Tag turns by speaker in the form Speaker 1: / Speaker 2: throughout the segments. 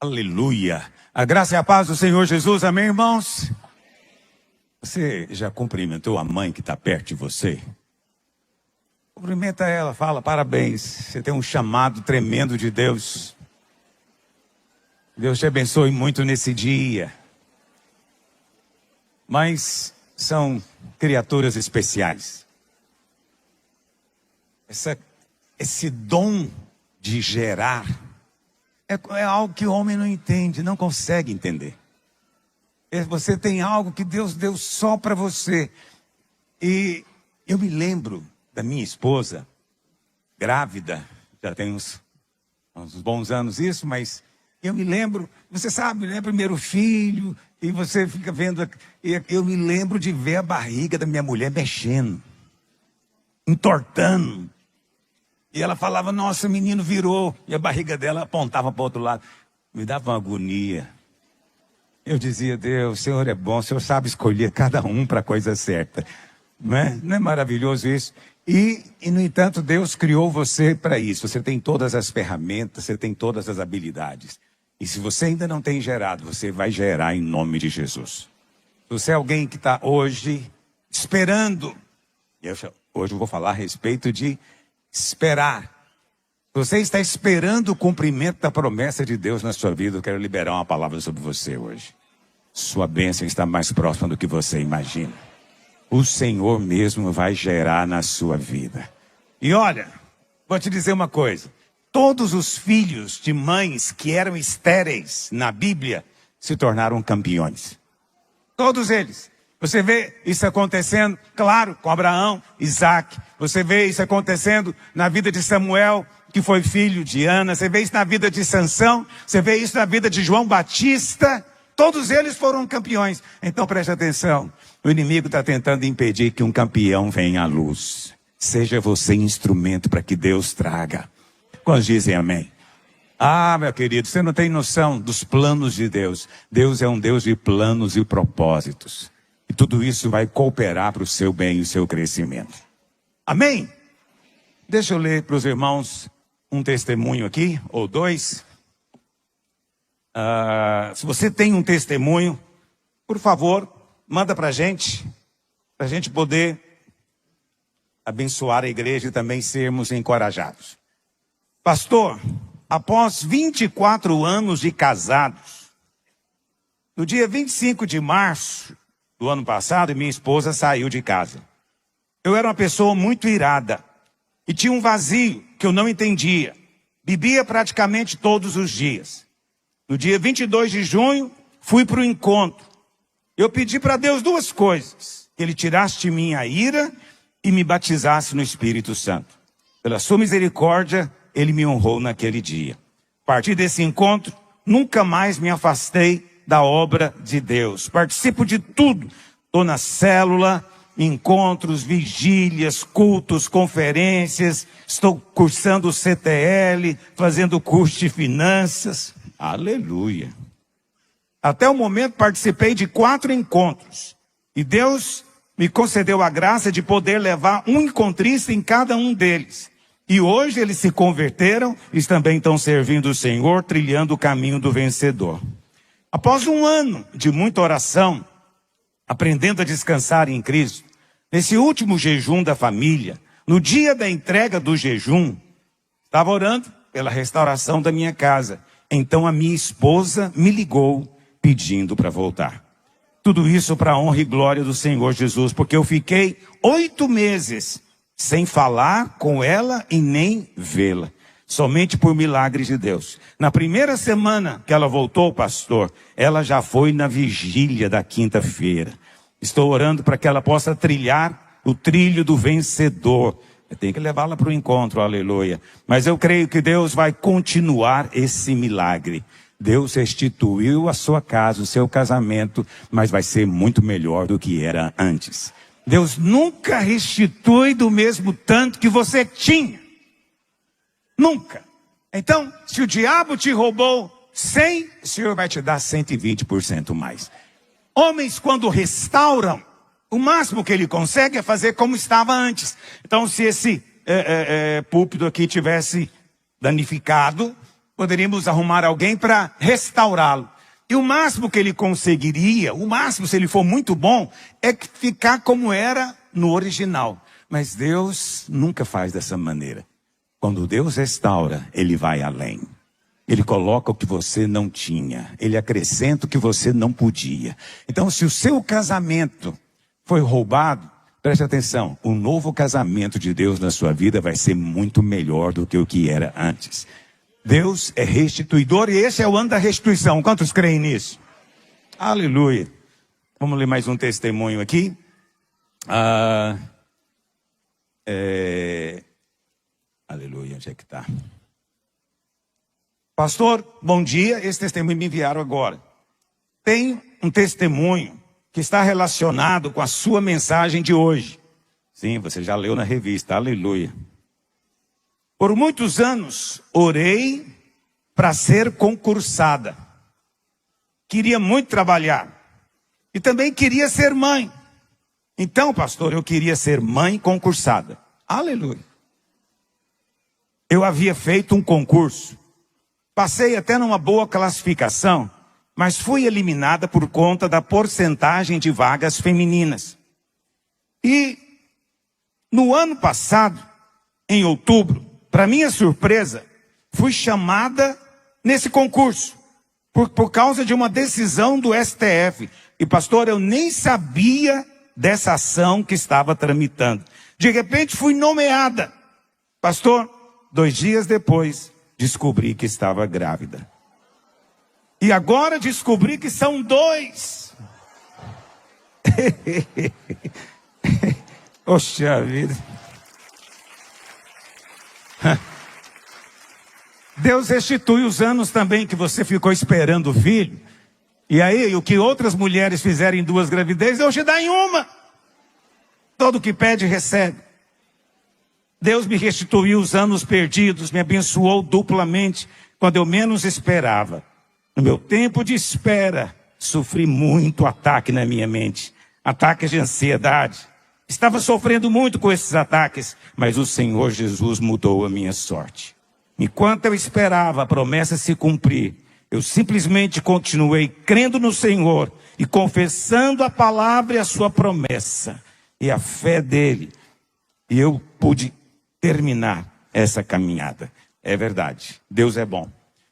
Speaker 1: Aleluia. A graça e a paz do Senhor Jesus, amém, irmãos? Você já cumprimentou a mãe que está perto de você? Cumprimenta ela, fala parabéns, você tem um chamado tremendo de Deus. Deus te abençoe muito nesse dia. Mas são criaturas especiais. Esse dom de gerar é algo que o homem não entende, não consegue entender. Você tem algo que Deus deu só para você. E eu me lembro da minha esposa, grávida, já tem uns bons anos isso, mas eu me lembro, você sabe, né, primeiro filho, e você fica vendo, eu me lembro de ver a barriga da minha mulher mexendo, entortando. E ela falava, nossa, o menino virou. E a barriga dela apontava para o outro lado. Me dava uma agonia. Eu dizia, Deus, o Senhor é bom, o Senhor sabe escolher cada um para a coisa certa. Não é? Não é maravilhoso isso? E, no entanto, Deus criou você para isso. Você tem todas as ferramentas, você tem todas as habilidades. E se você ainda não tem gerado, você vai gerar em nome de Jesus. Se você é alguém que está hoje esperando, hoje eu vou falar a respeito de esperar. Você está esperando o cumprimento da promessa de Deus na sua vida. Eu quero liberar uma palavra sobre você hoje. Sua bênção está mais próxima do que você imagina. O Senhor mesmo vai gerar na sua vida. E olha, vou te dizer uma coisa. Todos os filhos de mães que eram estéreis na Bíblia se tornaram campeões. Todos eles. Você vê isso acontecendo, claro, com Abraão, Isaac. Você vê isso acontecendo na vida de Samuel, que foi filho de Ana. Você vê isso na vida de Sansão. Você vê isso na vida de João Batista. Todos eles foram campeões. Então preste atenção. O inimigo está tentando impedir que um campeão venha à luz. Seja você instrumento para que Deus traga. Quantos dizem amém? Ah, meu querido, você não tem noção dos planos de Deus. Deus é um Deus de planos e propósitos. E tudo isso vai cooperar para o seu bem e o seu crescimento. Amém? Deixa eu ler para os irmãos um testemunho aqui, ou dois. Se você tem um testemunho, por favor, manda para a gente poder abençoar a igreja e também sermos encorajados. Pastor, após 24 anos de casados, no dia 25 de março do ano passado, minha esposa saiu de casa. Eu era uma pessoa muito irada e tinha um vazio que eu não entendia. Bebia praticamente todos os dias. No dia 22 de junho, fui para o encontro. Eu pedi para Deus duas coisas: que Ele tirasse de mim a ira e me batizasse no Espírito Santo. Pela sua misericórdia, Ele me honrou naquele dia. A partir desse encontro, nunca mais me afastei da obra de Deus. Participo de tudo. Estou na célula, encontros, vigílias, cultos, conferências. Estou cursando o CTL, fazendo curso de finanças. Aleluia. Até o momento participei de 4 encontros. E Deus me concedeu a graça de poder levar um encontrista em cada um deles. E hoje eles se converteram e também estão servindo o Senhor, trilhando o caminho do vencedor. Após um ano de muita oração, aprendendo a descansar em Cristo, nesse último jejum da família, no dia da entrega do jejum, estava orando pela restauração da minha casa. Então a minha esposa me ligou pedindo para voltar. Tudo isso para a honra e glória do Senhor Jesus, porque eu fiquei 8 meses sem falar com ela e nem vê-la. Somente por milagres de Deus. Na primeira semana que ela voltou, pastor, ela já foi na vigília da quinta-feira. Estou orando para que ela possa trilhar o trilho do vencedor. Eu tenho que levá-la para o encontro, aleluia. Mas eu creio que Deus vai continuar esse milagre. Deus restituiu a sua casa, o seu casamento, mas vai ser muito melhor do que era antes. Deus nunca restitui do mesmo tanto que você tinha. Nunca. Então, se o diabo te roubou 100, o Senhor vai te dar 120% mais. Homens, quando restauram, o máximo que ele consegue é fazer como estava antes. Então, se esse púlpito aqui tivesse danificado, poderíamos arrumar alguém para restaurá-lo. E o máximo que ele conseguiria, o máximo se ele for muito bom, é ficar como era no original. Mas Deus nunca faz dessa maneira. Quando Deus restaura, Ele vai além. Ele coloca o que você não tinha. Ele acrescenta o que você não podia. Então, se o seu casamento foi roubado, preste atenção. O novo casamento de Deus na sua vida vai ser muito melhor do que o que era antes. Deus é restituidor e esse é o ano da restituição. Quantos creem nisso? Aleluia. Vamos ler mais um testemunho aqui. Aleluia, onde é que está? Pastor, bom dia. Esse testemunho me enviaram agora. Tem um testemunho que está relacionado com a sua mensagem de hoje. Sim, você já leu na revista, aleluia. Por muitos anos, orei para ser concursada. Queria muito trabalhar. E também queria ser mãe. Então, pastor, eu queria ser mãe concursada. Aleluia. Eu havia feito um concurso. Passei até numa boa classificação, mas fui eliminada por conta da porcentagem de vagas femininas. E no ano passado, em outubro, para minha surpresa, fui chamada nesse concurso, por causa de uma decisão do STF. E pastor, eu nem sabia dessa ação que estava tramitando. De repente fui nomeada. Pastor, 2 dias depois, descobri que estava grávida. E agora descobri que são 2. Poxa vida. Deus restitui os anos também que você ficou esperando o filho. E aí, o que outras mulheres fizeram em 2 gravidezes, hoje dá em uma. Todo que pede, recebe. Deus me restituiu os anos perdidos, me abençoou duplamente quando eu menos esperava. No meu tempo de espera, sofri muito ataque na minha mente. Ataques de ansiedade. Estava sofrendo muito com esses ataques, mas o Senhor Jesus mudou a minha sorte. Enquanto eu esperava a promessa se cumprir, eu simplesmente continuei crendo no Senhor e confessando a palavra e a sua promessa e a fé dele. E eu pude terminar essa caminhada. É verdade, Deus é bom.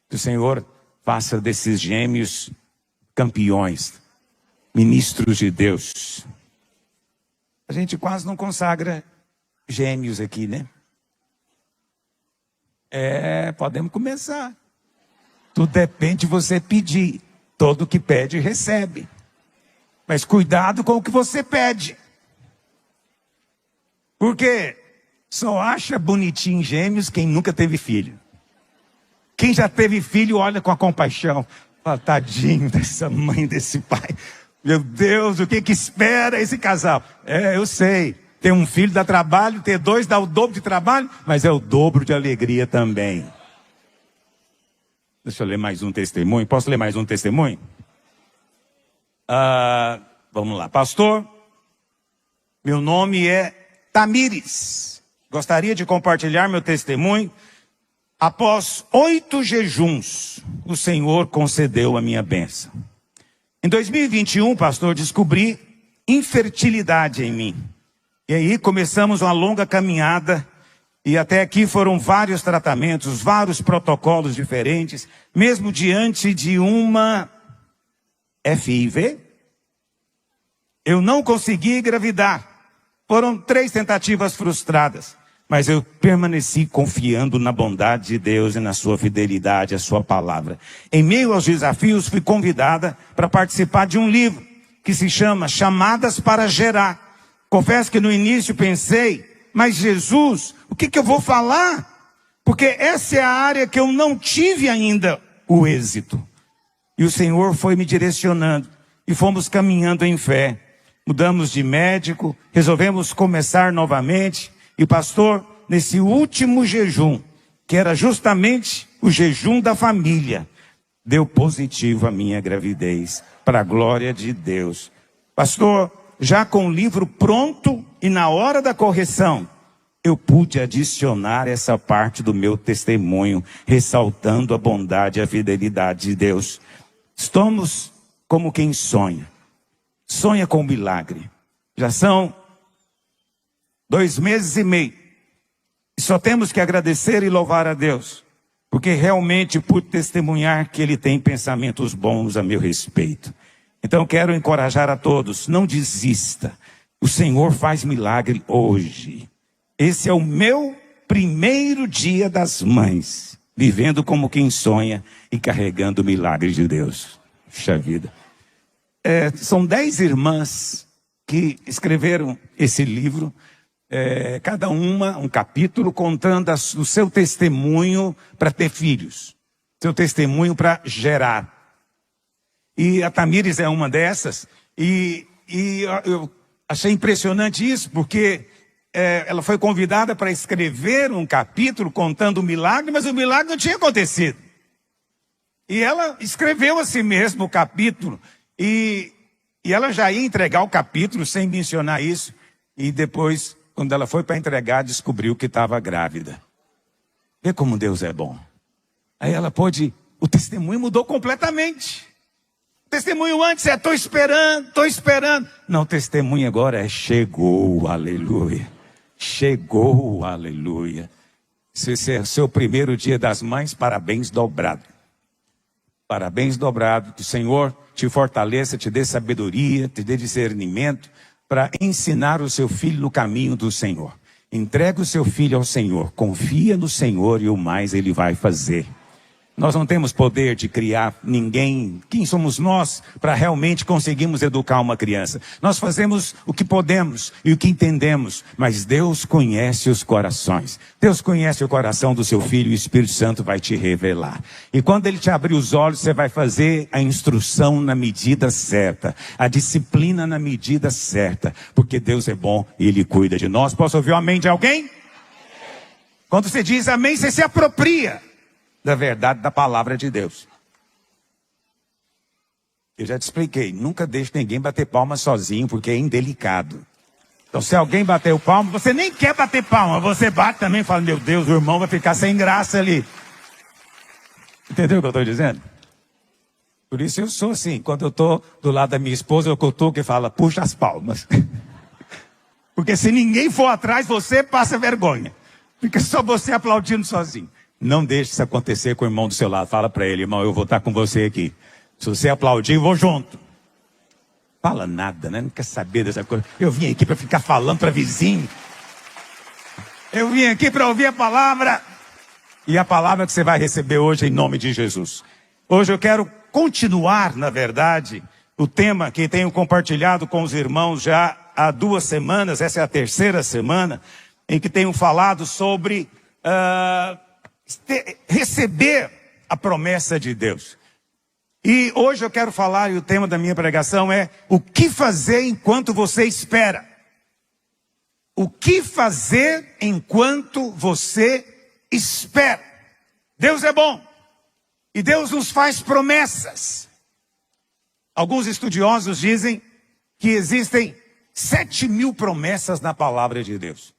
Speaker 1: Que o Senhor faça desses gêmeos campeões, ministros de Deus. A gente quase não consagra gêmeos aqui, né? Podemos começar. Tudo depende de você pedir. Todo que pede, recebe. Mas cuidado com o que você pede. Porque só acha bonitinho gêmeos quem nunca teve filho. Quem já teve filho olha com a compaixão. Fala, tadinho dessa mãe, desse pai. Meu Deus, o que espera esse casal? Eu sei. Ter um filho dá trabalho, ter 2 dá o dobro de trabalho, mas é o dobro de alegria também. Deixa eu ler mais um testemunho. Posso ler mais um testemunho? Vamos lá. Pastor, meu nome é Tamires. Gostaria de compartilhar meu testemunho. Após 8 jejuns, o Senhor concedeu a minha bênção. Em 2021, pastor, descobri infertilidade em mim. E aí começamos uma longa caminhada. E até aqui foram vários tratamentos, vários protocolos diferentes. Mesmo diante de uma FIV, eu não consegui engravidar. Foram 3 tentativas frustradas. Mas eu permaneci confiando na bondade de Deus e na sua fidelidade, a sua palavra. Em meio aos desafios, fui convidada para participar de um livro que se chama Chamadas para Gerar. Confesso que no início pensei, mas Jesus, o que eu vou falar? Porque essa é a área que eu não tive ainda o êxito. E o Senhor foi me direcionando e fomos caminhando em fé. Mudamos de médico, resolvemos começar novamente. E pastor, nesse último jejum, que era justamente o jejum da família, deu positivo a minha gravidez, para a glória de Deus. Pastor, já com o livro pronto e na hora da correção, eu pude adicionar essa parte do meu testemunho, ressaltando a bondade e a fidelidade de Deus. Estamos como quem sonha. Sonha com um milagre. Já são 2 meses e meio. E só temos que agradecer e louvar a Deus. Porque realmente pude testemunhar que Ele tem pensamentos bons a meu respeito. Então quero encorajar a todos, não desista. O Senhor faz milagre hoje. Esse é o meu primeiro dia das mães, vivendo como quem sonha e carregando o milagre de Deus. Puxa vida. São 10 irmãs que escreveram esse livro, cada uma um capítulo contando o seu testemunho para ter filhos, seu testemunho para gerar. E a Tamires é uma dessas, e eu achei impressionante isso, porque ela foi convidada para escrever um capítulo contando o milagre, mas o milagre não tinha acontecido. E ela escreveu a si mesma o capítulo, e ela já ia entregar o capítulo sem mencionar isso, e depois, quando ela foi para entregar, descobriu que estava grávida. Vê como Deus é bom. Aí ela pôde, o testemunho mudou completamente. O testemunho antes estou esperando. Não, o testemunho agora chegou, aleluia. Chegou, aleluia. Esse é o seu primeiro dia das mães, parabéns dobrado. Parabéns dobrado, que o Senhor te fortaleça, te dê sabedoria, te dê discernimento para ensinar o seu filho no caminho do Senhor. Entrega o seu filho ao Senhor, confia no Senhor e o mais Ele vai fazer. Nós não temos poder de criar ninguém. Quem somos nós para realmente conseguirmos educar uma criança? Nós fazemos o que podemos e o que entendemos, mas Deus conhece os corações. Deus conhece o coração do seu filho e o Espírito Santo vai te revelar. E quando Ele te abrir os olhos, você vai fazer a instrução na medida certa, a disciplina na medida certa, porque Deus é bom e Ele cuida de nós. Posso ouvir um amém de alguém? Quando você diz amém, você se apropria da verdade da palavra de Deus. Eu já te expliquei, nunca deixe ninguém bater palma sozinho, porque é indelicado. Então se alguém bater o palmo, você nem quer bater palma, você bate também e fala, meu Deus, o irmão vai ficar sem graça ali. Entendeu o que eu estou dizendo? Por isso eu sou assim, quando eu estou do lado da minha esposa, eu cutuco e falo, puxa as palmas. Porque se ninguém for atrás, você passa vergonha. Fica só você aplaudindo sozinho. Não deixe isso acontecer com o irmão do seu lado. Fala para ele, irmão, eu vou estar com você aqui. Se você aplaudir, eu vou junto. Fala nada, né? Não quer saber dessa coisa. Eu vim aqui para ficar falando para vizinho. Eu vim aqui para ouvir a palavra. E a palavra que você vai receber hoje em nome de Jesus. Hoje eu quero continuar, na verdade, o tema que tenho compartilhado com os irmãos já há 2 semanas. Essa é a 3ª semana em que tenho falado sobre receber a promessa de Deus. E hoje eu quero falar, e o tema da minha pregação é o que fazer enquanto você espera. O que fazer enquanto você espera. Deus é bom. E Deus nos faz promessas. Alguns estudiosos dizem que existem 7.000 promessas na palavra de Deus.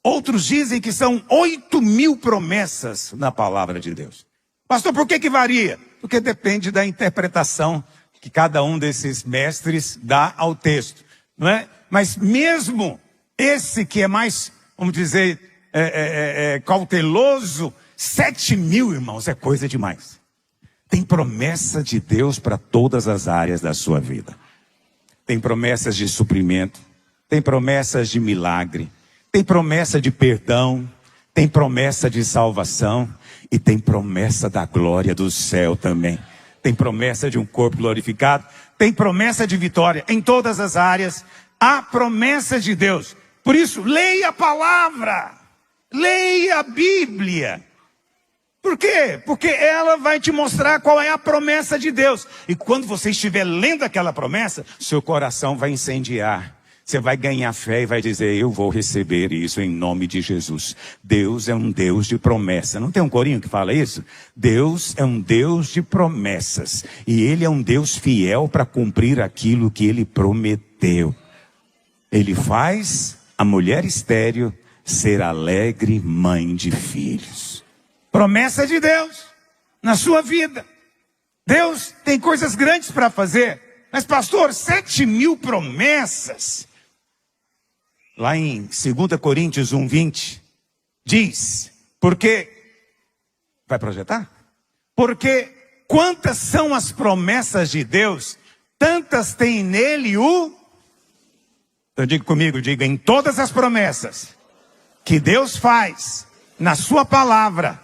Speaker 1: Outros dizem que são 8.000 promessas na palavra de Deus. Pastor, por que varia? Porque depende da interpretação que cada um desses mestres dá ao texto, não é? Mas mesmo esse que é mais, vamos dizer, cauteloso, 7.000, irmãos, é coisa demais. Tem promessa de Deus para todas as áreas da sua vida. Tem promessas de suprimento, tem promessas de milagre, tem promessa de perdão, tem promessa de salvação e tem promessa da glória do céu também. Tem promessa de um corpo glorificado, tem promessa de vitória em todas as áreas. Há promessa de Deus. Por isso, leia a palavra, leia a Bíblia. Por quê? Porque ela vai te mostrar qual é a promessa de Deus. E quando você estiver lendo aquela promessa, seu coração vai incendiar. Você vai ganhar fé e vai dizer, eu vou receber isso em nome de Jesus. Deus é um Deus de promessa. Não tem um corinho que fala isso? Deus é um Deus de promessas. E Ele é um Deus fiel para cumprir aquilo que Ele prometeu. Ele faz a mulher estéril ser alegre mãe de filhos. Promessa de Deus na sua vida. Deus tem coisas grandes para fazer. Mas pastor, 7.000 promessas. Lá em 2 Coríntios 1:20, diz, porque, vai projetar? Porque quantas são as promessas de Deus, tantas tem nele o... Então diga comigo, diga, em todas as promessas que Deus faz na sua palavra,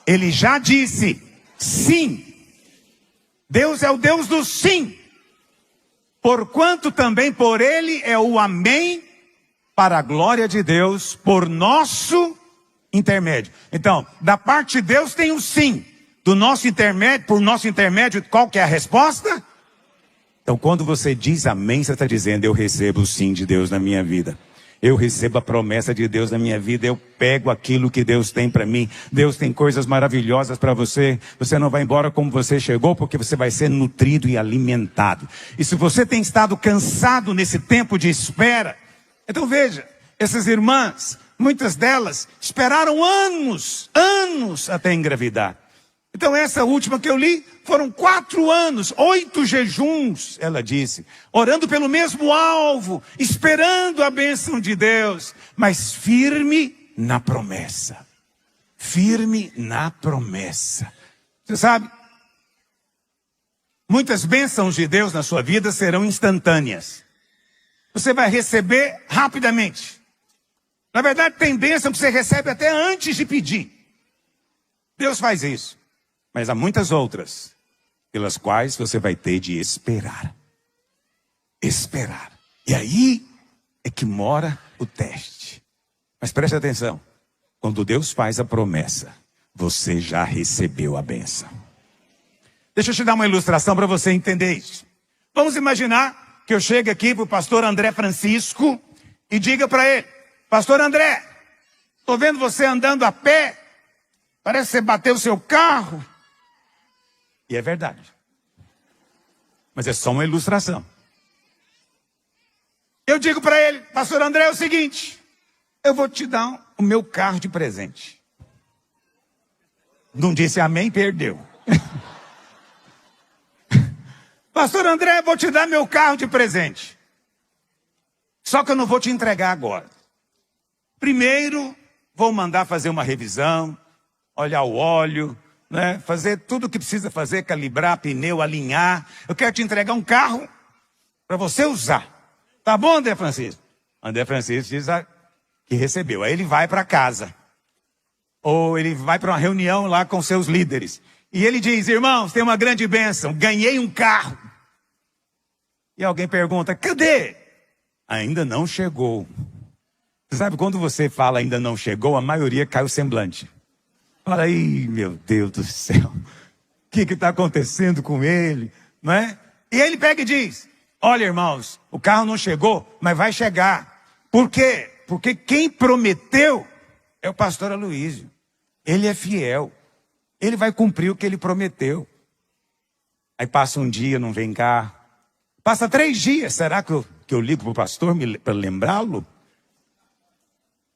Speaker 1: Ele já disse sim. Deus é o Deus do sim. Porquanto também por Ele é o amém, para a glória de Deus, por nosso intermédio. Então, da parte de Deus tem o sim. Do nosso intermédio, por nosso intermédio, qual que é a resposta? Então, quando você diz amém, você está dizendo, eu recebo o sim de Deus na minha vida. Eu recebo a promessa de Deus na minha vida. Eu pego aquilo que Deus tem para mim. Deus tem coisas maravilhosas para você. Você não vai embora como você chegou, porque você vai ser nutrido e alimentado. E se você tem estado cansado nesse tempo de espera, então veja, essas irmãs, muitas delas esperaram anos até engravidar. Então essa última que eu li, foram 4 anos, 8 jejuns, ela disse, orando pelo mesmo alvo, esperando a bênção de Deus, mas firme na promessa. Firme na promessa. Você sabe, muitas bênçãos de Deus na sua vida serão instantâneas. Você vai receber rapidamente. Na verdade, tem bênção que você recebe até antes de pedir. Deus faz isso. Mas há muitas outras, pelas quais você vai ter de esperar. Esperar. E aí é que mora o teste. Mas preste atenção. Quando Deus faz a promessa, você já recebeu a bênção. Deixa eu te dar uma ilustração para você entender isso. Vamos imaginar que eu chegue aqui para o pastor André Francisco e diga para ele, pastor André, estou vendo você andando a pé, parece que você bateu o seu carro. E é verdade. Mas é só uma ilustração. Eu digo para ele, pastor André, é o seguinte, eu vou te dar o meu carro de presente. Não disse amém, perdeu. Pastor André, vou te dar meu carro de presente. Só que eu não vou te entregar agora. Primeiro, vou mandar fazer uma revisão, olhar o óleo, né? Fazer tudo o que precisa fazer, calibrar pneu, alinhar. Eu quero te entregar um carro para você usar. Tá bom, André Francisco? André Francisco diz que recebeu. Aí ele vai para casa. Ou ele vai para uma reunião lá com seus líderes. E ele diz, irmãos, tem uma grande bênção, ganhei um carro. E alguém pergunta, cadê? Ainda não chegou. Você sabe, quando você fala ainda não chegou, a maioria cai o semblante. Fala aí, meu Deus do céu, o que está acontecendo com ele? Não é? E ele pega e diz, olha irmãos, o carro não chegou, mas vai chegar. Por quê? Porque quem prometeu é o pastor Aloísio. Ele é fiel. Ele vai cumprir o que ele prometeu. Aí passa um dia, não vem cá. Passa 3 dias, será que eu ligo para o pastor para lembrá-lo?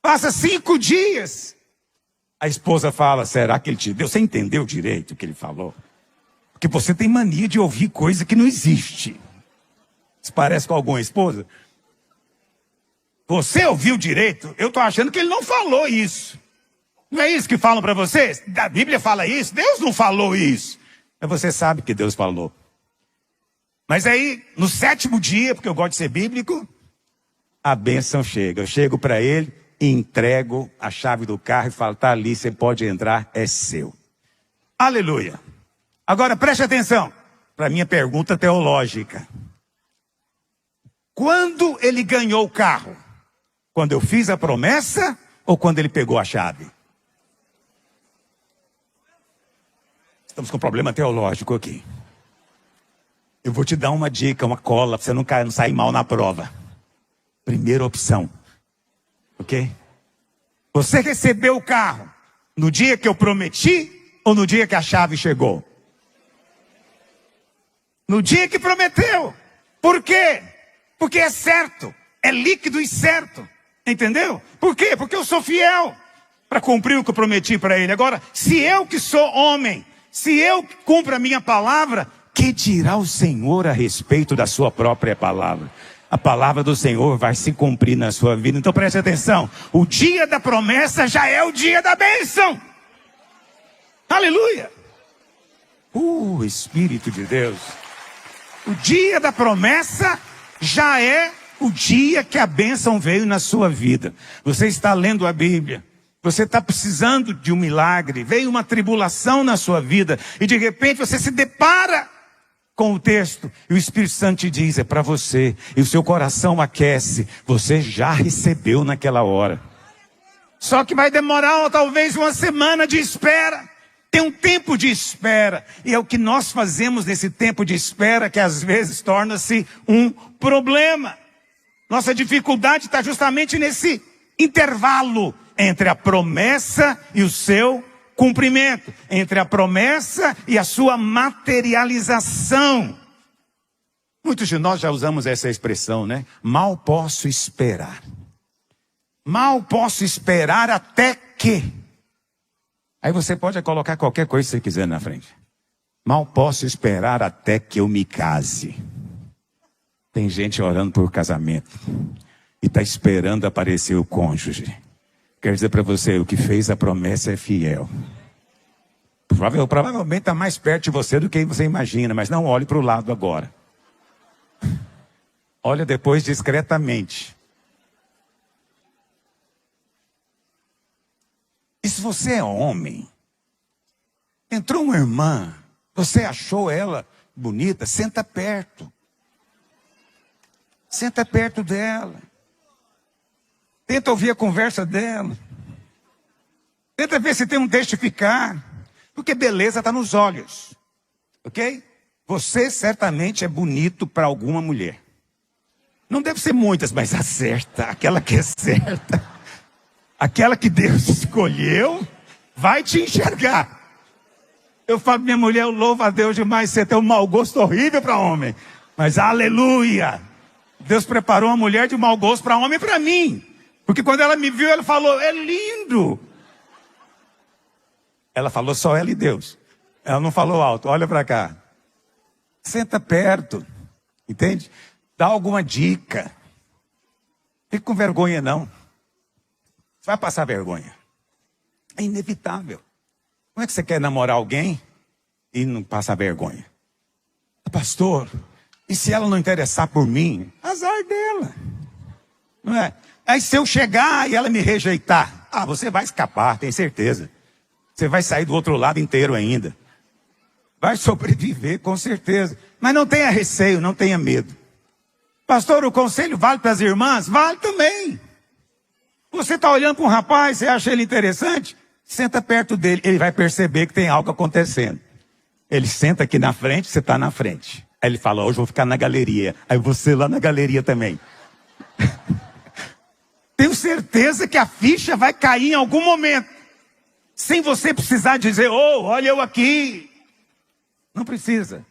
Speaker 1: Passa 5 dias. A esposa fala, será que ele te deu? Você entendeu direito o que ele falou? Porque você tem mania de ouvir coisa que não existe. Você parece com alguma esposa? Você ouviu direito? Eu estou achando que ele não falou isso. Não é isso que falam para vocês? A Bíblia fala isso, Deus não falou isso. Mas você sabe que Deus falou. Mas aí, no 7º dia, porque eu gosto de ser bíblico, a bênção chega. Eu chego para ele, entrego a chave do carro e falo, tá ali, você pode entrar, é seu. Aleluia. Agora preste atenção para a minha pergunta teológica. Quando ele ganhou o carro? Quando eu fiz a promessa ou quando ele pegou a chave? Estamos com um problema teológico aqui. Eu vou te dar uma dica, uma cola, para você não sair mal na prova. Primeira opção. Ok? Você recebeu o carro no dia que eu prometi ou no dia que a chave chegou? No dia que prometeu. Por quê? Porque é certo, é líquido e certo. Entendeu? Por quê? Porque eu sou fiel para cumprir o que eu prometi para ele. Agora, se eu que sou homem, se eu que cumpro a minha palavra, que dirá o Senhor a respeito da sua própria palavra? A palavra do Senhor vai se cumprir na sua vida. Então preste atenção. O dia da promessa já é o dia da bênção. Aleluia. Espírito de Deus. O dia da promessa já é o dia que a bênção veio na sua vida. Você está lendo a Bíblia. Você está precisando de um milagre. Veio uma tribulação na sua vida. E de repente você se depara com o texto. E o Espírito Santo te diz, é para você. E o seu coração aquece. Você já recebeu naquela hora. Só que vai demorar talvez uma semana de espera. Tem um tempo de espera. E é o que nós fazemos nesse tempo de espera que às vezes torna-se um problema. Nossa dificuldade está justamente nesse intervalo entre a promessa e o seu cumprimento, entre a promessa e a sua materialização. Muitos de nós já usamos essa expressão, né? Mal posso esperar. Mal posso esperar até que. Aí você pode colocar qualquer coisa que você quiser na frente. Mal posso esperar até que eu me case. Tem gente orando por casamento e está esperando aparecer o cônjuge. Quero dizer para você, o que fez a promessa é fiel. Provavelmente está mais perto de você do que você imagina, mas não olhe para o lado agora. Olha depois discretamente. E se você é homem, entrou uma irmã, você achou ela bonita, senta perto. Senta perto dela. Tenta ouvir a conversa dela. Tenta ver se tem um testificar. Porque beleza está nos olhos. Ok? Você certamente é bonito para alguma mulher. Não deve ser muitas, mas acerta. Aquela que é certa. Aquela que Deus escolheu vai te enxergar. Eu falo, minha mulher, eu louvo a Deus demais. Você tem um mau gosto horrível para homem. Mas aleluia. Deus preparou uma mulher de mau gosto para homem e para mim. Porque quando ela me viu, ela falou, é lindo. Ela falou só ela e Deus. Ela não falou alto, olha para cá. Senta perto, entende? Dá alguma dica. Fique com vergonha não. Você vai passar vergonha. É inevitável. Como é que você quer namorar alguém e não passar vergonha? Pastor, e se ela não interessar por mim? Azar dela. Não é? Aí se eu chegar e ela me rejeitar, você vai escapar, tenho certeza. Você vai sair do outro lado inteiro ainda. Vai sobreviver, com certeza. Mas não tenha receio, não tenha medo. Pastor, o conselho vale para as irmãs? Vale também. Você está olhando para um rapaz, você acha ele interessante? Senta perto dele, ele vai perceber que tem algo acontecendo. Ele senta aqui na frente, você está na frente. Aí ele fala, hoje eu vou ficar na galeria. Aí você lá na galeria também. Tenho certeza que a ficha vai cair em algum momento. Sem você precisar dizer, olha eu aqui. Não precisa.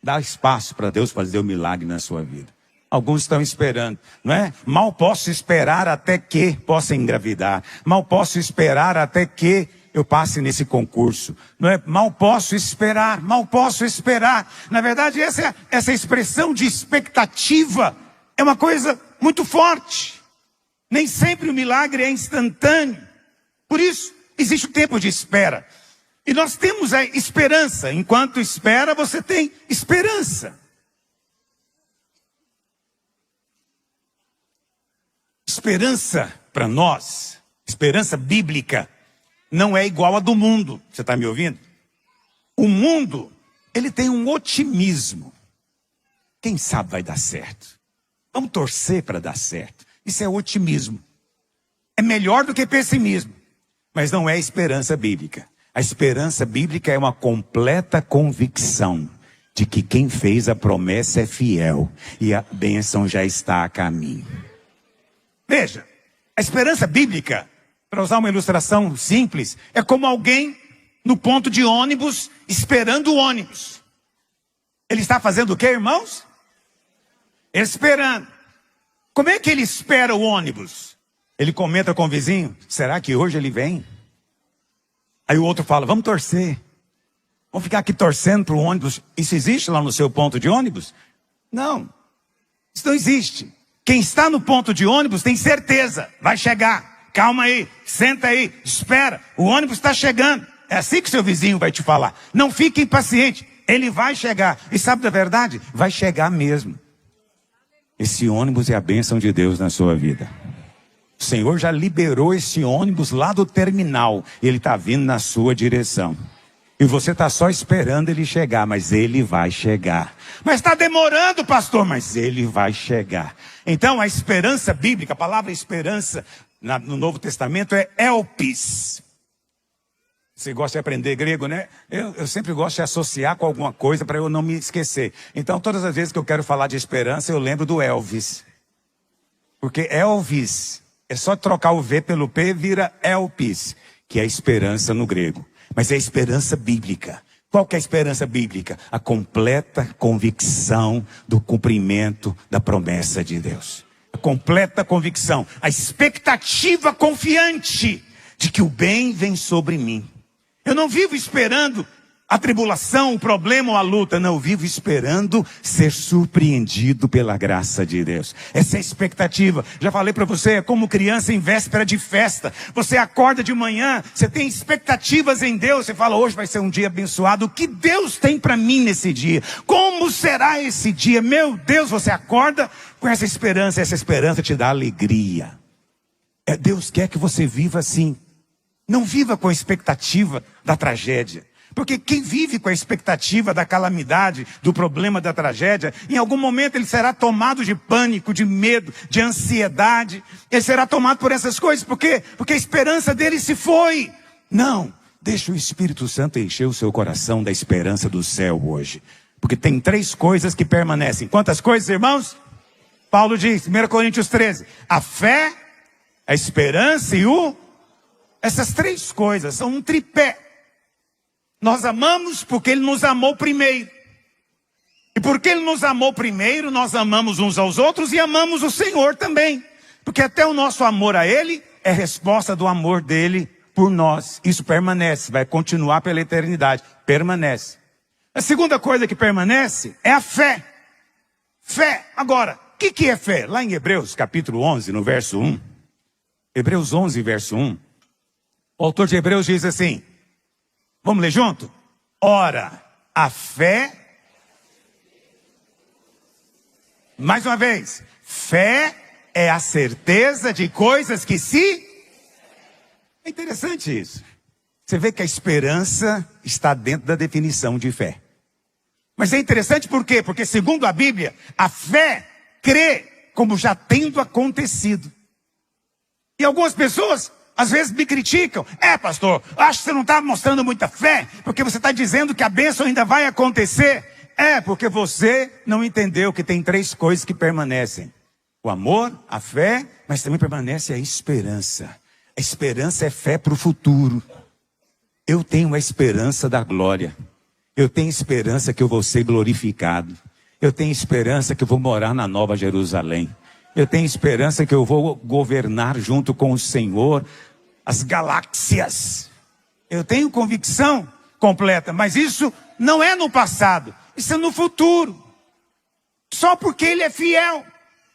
Speaker 1: Dá espaço para Deus fazer o milagre na sua vida. Alguns estão esperando, não é? Mal posso esperar até que possa engravidar. Mal posso esperar até que eu passe nesse concurso. Não é? Mal posso esperar, mal posso esperar. Na verdade, essa expressão de expectativa é uma coisa muito forte. Nem sempre o milagre é instantâneo. Por isso, existe o tempo de espera. E nós temos a esperança. Enquanto espera, você tem esperança. Esperança para nós, esperança bíblica, não é igual a do mundo. Você está me ouvindo? O mundo, ele tem um otimismo. Quem sabe vai dar certo. Vamos torcer para dar certo. Isso é otimismo. É melhor do que pessimismo. Mas não é esperança bíblica. A esperança bíblica é uma completa convicção de que quem fez a promessa é fiel. E a bênção já está a caminho. Veja, a esperança bíblica, para usar uma ilustração simples, é como alguém no ponto de ônibus, esperando o ônibus. Ele está fazendo o quê, irmãos? Esperando. Como é que ele espera o ônibus? Ele comenta com o vizinho, será que hoje ele vem? Aí o outro fala, vamos torcer. Vamos ficar aqui torcendo para o ônibus. Isso existe lá no seu ponto de ônibus? Não, isso não existe. Quem está no ponto de ônibus tem certeza, vai chegar. Calma aí, senta aí, espera, o ônibus está chegando. É assim que seu vizinho vai te falar. Não fique impaciente, ele vai chegar. E sabe da verdade? Vai chegar mesmo. Esse ônibus é a bênção de Deus na sua vida. O Senhor já liberou esse ônibus lá do terminal. Ele está vindo na sua direção. E você está só esperando ele chegar, mas ele vai chegar. Mas está demorando, pastor, mas ele vai chegar. Então a esperança bíblica, a palavra esperança no Novo Testamento é elpis. Você gosta de aprender grego, né? Eu sempre gosto de associar com alguma coisa para eu não me esquecer. Então todas as vezes que eu quero falar de esperança, eu lembro do Elvis. Porque Elvis, é só trocar o V pelo P, vira elpis, que é esperança no grego. Mas é esperança bíblica. Qual que é a esperança bíblica? A completa convicção do cumprimento da promessa de Deus. A completa convicção, a expectativa confiante de que o bem vem sobre mim. Eu não vivo esperando a tribulação, o problema ou a luta. Não, eu vivo esperando ser surpreendido pela graça de Deus. Essa é a expectativa. Já falei para você, é como criança em véspera de festa. Você acorda de manhã, você tem expectativas em Deus. Você fala, hoje vai ser um dia abençoado. O que Deus tem para mim nesse dia? Como será esse dia? Meu Deus, você acorda com essa esperança te dá alegria. Deus quer que você viva assim. Não viva com a expectativa da tragédia. Porque quem vive com a expectativa da calamidade, do problema da tragédia, em algum momento ele será tomado de pânico, de medo, de ansiedade. Ele será tomado por essas coisas. Por quê? Porque a esperança dele se foi. Não, deixa o Espírito Santo encher o seu coração da esperança do céu hoje. Porque tem 3 coisas que permanecem. Quantas coisas, irmãos? Paulo diz, 1 Coríntios 13, a fé, a esperança e essas 3 coisas são um tripé. Nós amamos porque Ele nos amou primeiro. E porque Ele nos amou primeiro, nós amamos uns aos outros e amamos o Senhor também. Porque até o nosso amor a Ele é resposta do amor dEle por nós. Isso permanece, vai continuar pela eternidade. Permanece. A segunda coisa que permanece é a fé. Fé. Agora, o que é fé? Lá em Hebreus capítulo 11, no verso 1. Hebreus 11, verso 1. O autor de Hebreus diz assim. Vamos ler junto? Ora, a fé... Mais uma vez. Fé é a certeza de coisas que se... É interessante isso. Você vê que a esperança está dentro da definição de fé. Mas é interessante por quê? Porque segundo a Bíblia, a fé crê como já tendo acontecido. E algumas pessoas... às vezes me criticam. Pastor, acho que você não está mostrando muita fé, porque você está dizendo que a bênção ainda vai acontecer. Porque você não entendeu que tem 3 coisas que permanecem. O amor, a fé, mas também permanece a esperança. A esperança é fé para o futuro. Eu tenho a esperança da glória. Eu tenho esperança que eu vou ser glorificado. Eu tenho esperança que eu vou morar na Nova Jerusalém. Eu tenho esperança que eu vou governar junto com o Senhor as galáxias. Eu tenho convicção completa, mas isso não é no passado, isso é no futuro. Só porque Ele é fiel.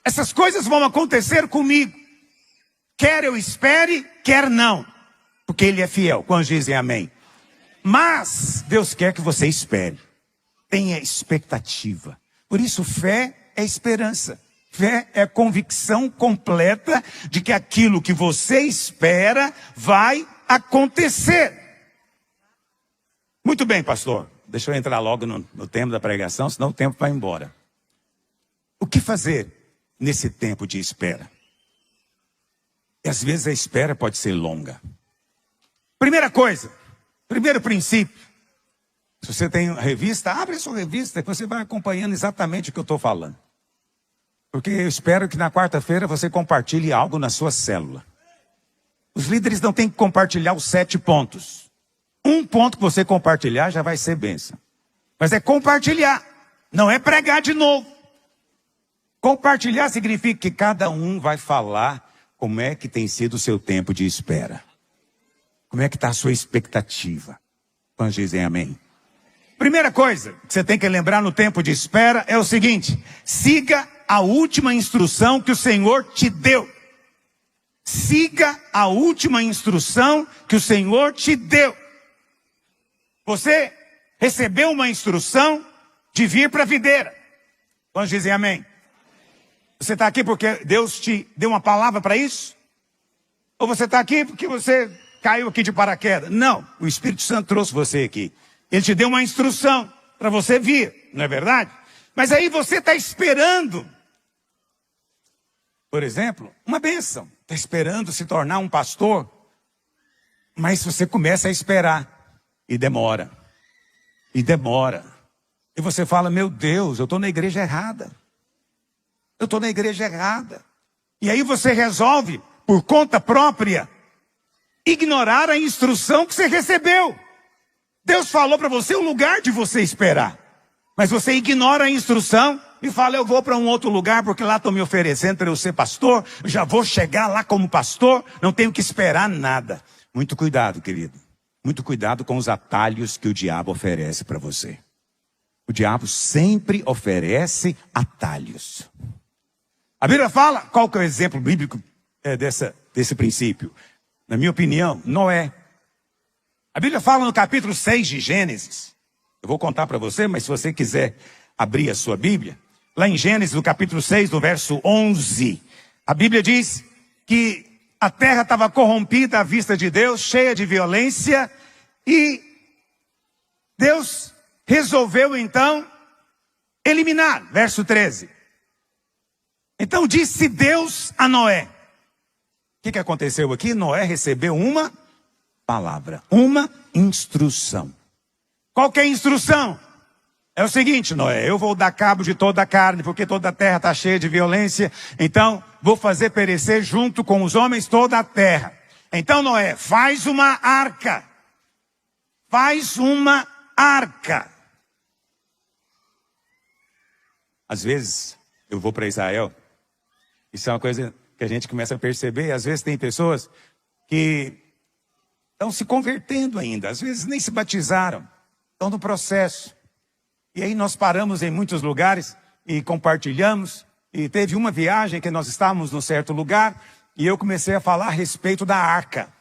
Speaker 1: Essas coisas vão acontecer comigo. Quer eu espere, quer não. Porque Ele é fiel. Quantos dizem amém? Mas Deus quer que você espere. Tenha expectativa. Por isso fé é esperança. Fé é convicção completa de que aquilo que você espera vai acontecer. Muito bem, pastor. Deixa eu entrar logo no tema da pregação, senão o tempo vai embora. O que fazer nesse tempo de espera? E às vezes a espera pode ser longa. Primeira coisa, primeiro princípio. Se você tem revista, abre a sua revista e você vai acompanhando exatamente o que eu estou falando. Porque eu espero que na quarta-feira você compartilhe algo na sua célula. Os líderes não têm que compartilhar os 7 pontos. Um ponto que você compartilhar já vai ser bênção. Mas é compartilhar, não é pregar de novo. Compartilhar significa que cada um vai falar como é que tem sido o seu tempo de espera. Como é que está a sua expectativa? Quando dizem amém? Primeira coisa que você tem que lembrar no tempo de espera é o seguinte: siga a última instrução que o Senhor te deu. Siga a última instrução que o Senhor te deu. Você recebeu uma instrução de vir para a videira. Quando dizem amém? Você está aqui porque Deus te deu uma palavra para isso? Ou você está aqui porque você caiu aqui de paraquedas? Não, o Espírito Santo trouxe você aqui. Ele te deu uma instrução para você vir, não é verdade? Mas aí você está esperando, por exemplo, uma bênção. Está esperando se tornar um pastor, mas você começa a esperar e demora. E demora. E você fala, meu Deus, eu estou na igreja errada. Eu estou na igreja errada. E aí você resolve, por conta própria, ignorar a instrução que você recebeu. Deus falou para você o lugar de você esperar. Mas você ignora a instrução e fala, eu vou para um outro lugar porque lá estão me oferecendo para eu ser pastor. Eu já vou chegar lá como pastor, não tenho que esperar nada. Muito cuidado, querido. Muito cuidado com os atalhos que o diabo oferece para você. O diabo sempre oferece atalhos. A Bíblia fala, qual que é o exemplo bíblico desse princípio? Na minha opinião, Noé. A Bíblia fala no capítulo 6 de Gênesis. Eu vou contar para você, mas se você quiser abrir a sua Bíblia. Lá em Gênesis, no capítulo 6, no verso 11. A Bíblia diz que a terra estava corrompida à vista de Deus, cheia de violência. E Deus resolveu então eliminar. Verso 13. Então disse Deus a Noé. O que aconteceu aqui? Noé recebeu uma palavra, uma instrução. Qual que é a instrução? É o seguinte, Noé, eu vou dar cabo de toda a carne, porque toda a terra está cheia de violência, então vou fazer perecer junto com os homens toda a terra. Então, Noé, faz uma arca. Faz uma arca. Às vezes, eu vou para Israel, isso é uma coisa que a gente começa a perceber, às vezes tem pessoas que estão se convertendo ainda, às vezes nem se batizaram, estão no processo. E aí nós paramos em muitos lugares e compartilhamos, e teve uma viagem que nós estávamos num certo lugar, e eu comecei a falar a respeito da arca.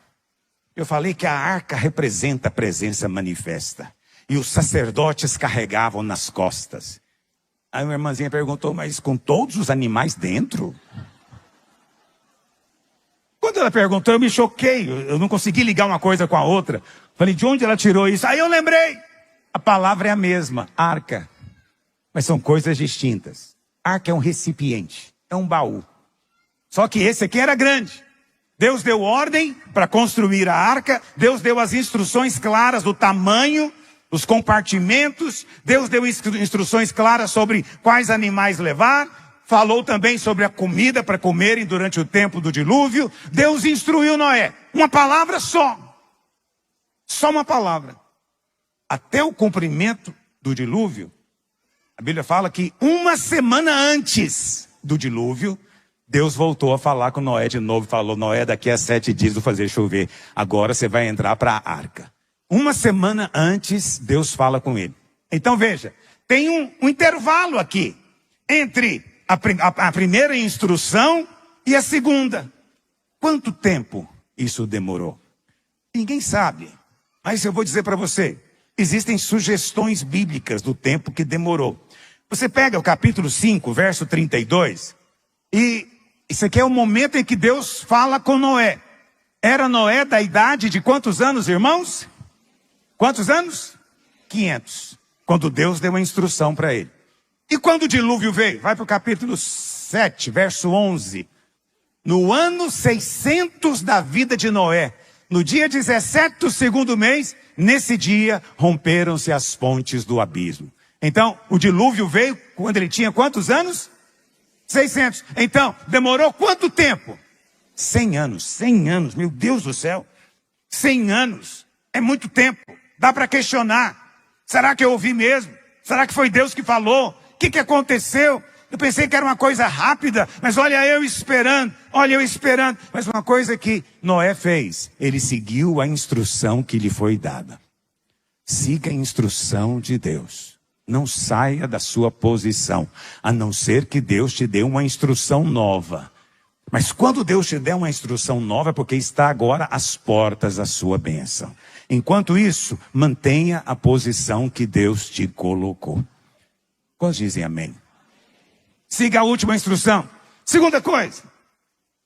Speaker 1: Eu falei que a arca representa a presença manifesta, e os sacerdotes carregavam nas costas. Aí uma irmãzinha perguntou, mas com todos os animais dentro? Quando ela perguntou, eu me choquei. Eu não consegui ligar uma coisa com a outra. Falei, de onde ela tirou isso? Aí eu lembrei. A palavra é a mesma, arca. Mas são coisas distintas. Arca é um recipiente, é um baú. Só que esse aqui era grande. Deus deu ordem para construir a arca. Deus deu as instruções claras do tamanho, os compartimentos. Deus deu instruções claras sobre quais animais levar. Falou também sobre a comida para comerem durante o tempo do dilúvio. Deus instruiu Noé. Uma palavra só. Só uma palavra. Até o cumprimento do dilúvio, a Bíblia fala que uma semana antes do dilúvio, Deus voltou a falar com Noé de novo. Falou, Noé, daqui a 7 dias vou fazer chover. Agora você vai entrar para a arca. Uma semana antes, Deus fala com ele. Então veja, tem um intervalo aqui entre a primeira instrução e a segunda. Quanto tempo isso demorou? Ninguém sabe. Mas eu vou dizer para você, existem sugestões bíblicas do tempo que demorou. Você pega o capítulo 5, verso 32, e isso aqui é o momento em que Deus fala com Noé. Era Noé da idade de quantos anos, irmãos? Quantos anos? 500. Quando Deus deu a instrução para ele. E quando o dilúvio veio? Vai para o capítulo 7, verso 11. No ano 600 da vida de Noé, no dia 17 do segundo mês, nesse dia romperam-se as fontes do abismo. Então, o dilúvio veio quando ele tinha quantos anos? 600. Então, demorou quanto tempo? 100 anos. 100 anos, meu Deus do céu. 100 anos. É muito tempo. Dá para questionar. Será que eu ouvi mesmo? Será que foi Deus que falou? O que aconteceu? Eu pensei que era uma coisa rápida, mas olha eu esperando. Mas uma coisa que Noé fez, ele seguiu a instrução que lhe foi dada. Siga a instrução de Deus. Não saia da sua posição, a não ser que Deus te dê uma instrução nova. Mas quando Deus te der uma instrução nova, é porque está agora às portas da sua bênção. Enquanto isso, mantenha a posição que Deus te colocou. Quantos dizem amém? Siga a última instrução. Segunda coisa,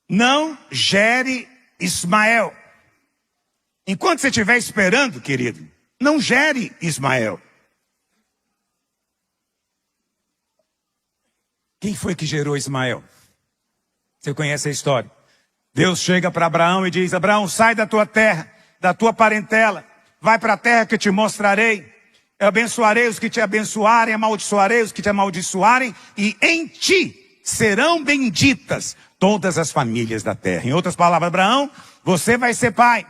Speaker 1: não gere Ismael. Enquanto você estiver esperando, querido, não gere Ismael. Quem foi que gerou Ismael? Você conhece a história. Deus chega para Abraão e diz: Abraão, sai da tua terra, da tua parentela, vai para a terra que eu te mostrarei. Eu abençoarei os que te abençoarem, amaldiçoarei os que te amaldiçoarem, e em ti serão benditas todas as famílias da terra. Em outras palavras, Abraão, você vai ser pai,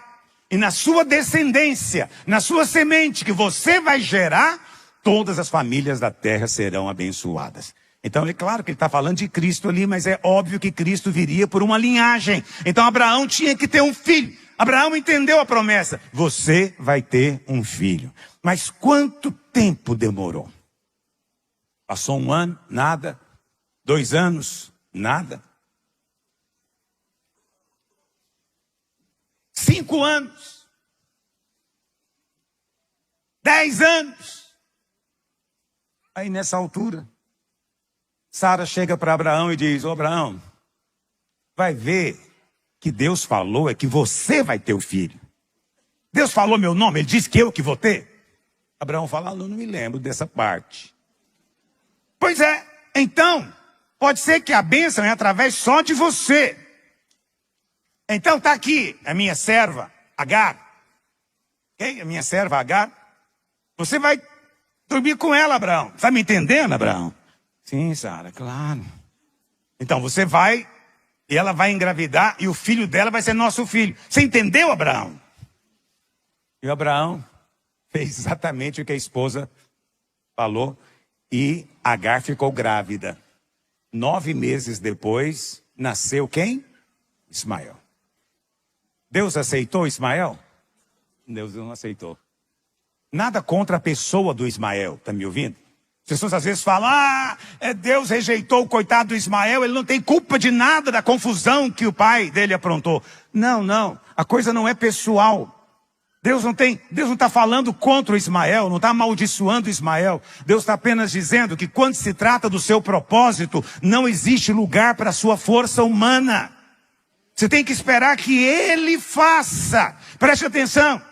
Speaker 1: e na sua descendência, na sua semente que você vai gerar, todas as famílias da terra serão abençoadas. Então é claro que ele está falando de Cristo ali, mas é óbvio que Cristo viria por uma linhagem. Então Abraão tinha que ter um filho. Abraão entendeu a promessa. Você vai ter um filho. Mas quanto tempo demorou? Passou 1 ano? Nada. 2 anos? Nada. 5 anos? 10 anos? Aí nessa altura, Sara chega para Abraão e diz: ô Abraão, vai ver que Deus falou é que você vai ter o filho. Deus falou meu nome, ele disse que eu que vou ter. Abraão fala: não me lembro dessa parte. Pois é, então, pode ser que a bênção é através só de você. Então está aqui a minha serva, Agar. Ok? A minha serva, Agar. Você vai dormir com ela, Abraão. Está me entendendo, Abraão? Sim, Sara, claro. Então você vai, e ela vai engravidar, e o filho dela vai ser nosso filho. Você entendeu, Abraão? E o Abraão fez exatamente o que a esposa falou, e Agar ficou grávida. 9 meses depois, nasceu quem? Ismael. Deus aceitou Ismael? Deus não aceitou. Nada contra a pessoa do Ismael, está me ouvindo? As pessoas às vezes falam: Deus rejeitou o coitado do Ismael, ele não tem culpa de nada da confusão que o pai dele aprontou. Não, a coisa não é pessoal. Deus não está falando contra o Ismael, não está amaldiçoando Ismael. Deus está apenas dizendo que quando se trata do seu propósito, não existe lugar para a sua força humana. Você tem que esperar que ele faça. Preste atenção,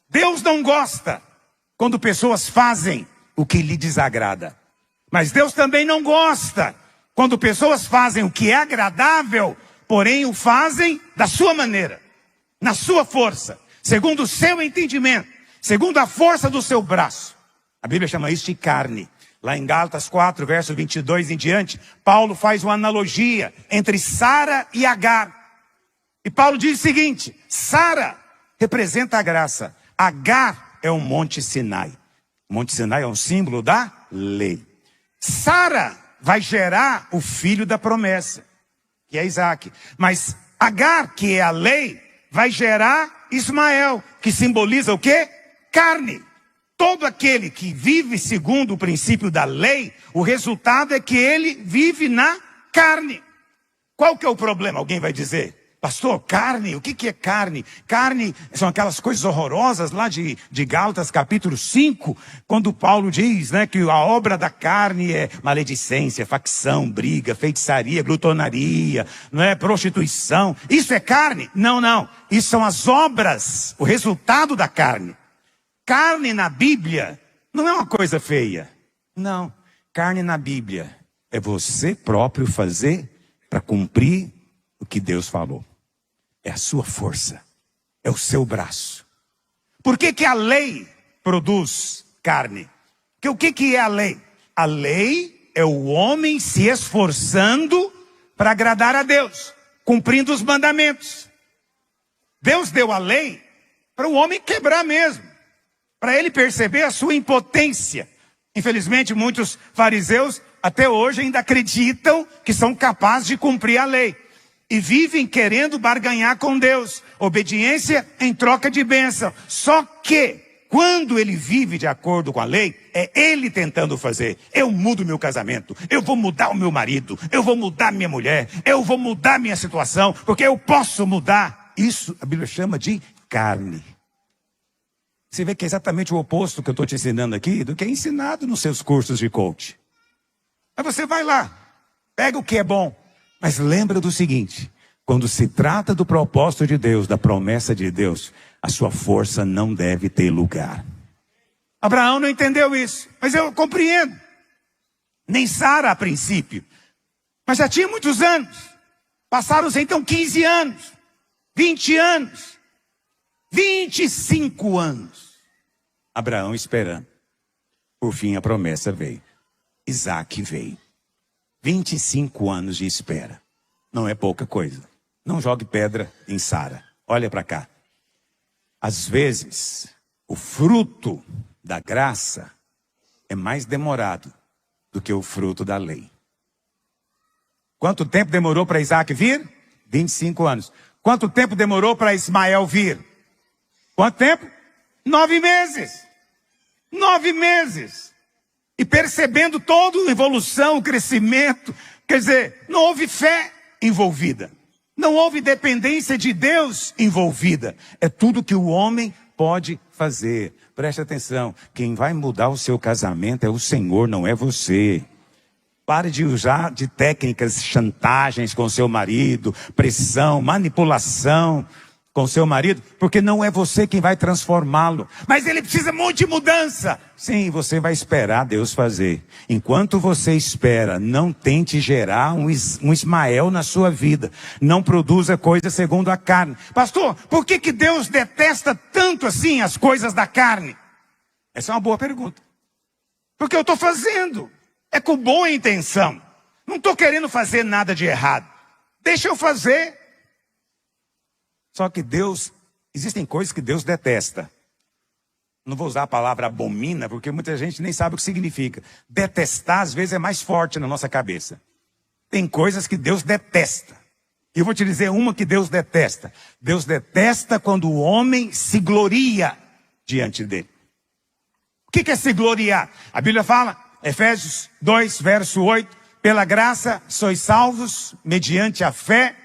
Speaker 1: Deus não gosta quando pessoas fazem o que lhe desagrada. Mas Deus também não gosta quando pessoas fazem o que é agradável, porém o fazem da sua maneira, na sua força, segundo o seu entendimento, segundo a força do seu braço. A Bíblia chama isso de carne. Lá em Gálatas 4, verso 22 em diante, Paulo faz uma analogia entre Sara e Agar. E Paulo diz o seguinte: Sara representa a graça, Agar é o Monte Sinai. O Monte Sinai é um símbolo da lei. Sara vai gerar o filho da promessa, que é Isaac. Mas Agar, que é a lei, vai gerar Ismael, que simboliza o quê? Carne. Todo aquele que vive segundo o princípio da lei, o resultado é que ele vive na carne. Qual que é o problema? Alguém vai dizer: pastor, carne, o que é carne? Carne são aquelas coisas horrorosas lá de Gálatas capítulo 5, quando Paulo diz, que a obra da carne é maledicência, facção, briga, feitiçaria, glutonaria, prostituição. Isso é carne? Não. Isso são as obras, o resultado da carne. Carne na Bíblia não é uma coisa feia. Não. Carne na Bíblia é você próprio fazer para cumprir o que Deus falou. É a sua força, é o seu braço. Por que a lei produz carne? Porque o que é a lei? A lei é o homem se esforçando para agradar a Deus, cumprindo os mandamentos. Deus deu a lei para o homem quebrar mesmo, para ele perceber a sua impotência. Infelizmente, muitos fariseus até hoje ainda acreditam que são capazes de cumprir a lei. E vivem querendo barganhar com Deus. Obediência em troca de bênção. Só que, quando ele vive de acordo com a lei, é ele tentando fazer. Eu mudo meu casamento, eu vou mudar o meu marido, eu vou mudar minha mulher, eu vou mudar minha situação, porque eu posso mudar. Isso a Bíblia chama de carne. Você vê que é exatamente o oposto que eu estou te ensinando aqui do que é ensinado nos seus cursos de coach. Aí você vai lá, pega o que é bom, mas lembra do seguinte: quando se trata do propósito de Deus, da promessa de Deus, a sua força não deve ter lugar. Abraão não entendeu isso, mas eu compreendo. Nem Sara a princípio, mas já tinha muitos anos. Passaram-se então 15 anos, 20 anos, 25 anos. Abraão esperando. Por fim a promessa veio. Isaac veio. 25 anos de espera. Não é pouca coisa. Não jogue pedra em Sara. Olha para cá. Às vezes, o fruto da graça é mais demorado do que o fruto da lei. Quanto tempo demorou para Isaac vir? 25 anos. Quanto tempo demorou para Ismael vir? Quanto tempo? 9 meses. 9 meses. E percebendo toda a evolução, o crescimento, quer dizer, não houve fé envolvida. Não houve dependência de Deus envolvida. É tudo que o homem pode fazer. Preste atenção, quem vai mudar o seu casamento é o Senhor, não é você. Pare de usar de técnicas, chantagens com seu marido, pressão, manipulação com seu marido, porque não é você quem vai transformá-lo. Mas ele precisa muito de mudança. Sim, você vai esperar Deus fazer. Enquanto você espera, não tente gerar um Ismael na sua vida. Não produza coisas segundo a carne. Pastor, por que Deus detesta tanto assim as coisas da carne? Essa é uma boa pergunta. Porque eu estou fazendo. É com boa intenção. Não estou querendo fazer nada de errado. Deixa eu fazer. Só que Deus, existem coisas que Deus detesta. Não vou usar a palavra abomina, porque muita gente nem sabe o que significa. Detestar, às vezes, é mais forte na nossa cabeça. Tem coisas que Deus detesta. E eu vou te dizer uma que Deus detesta. Deus detesta quando o homem se gloria diante dele. O que é se gloriar? A Bíblia fala, Efésios 2, verso 8, pela graça sois salvos mediante a fé.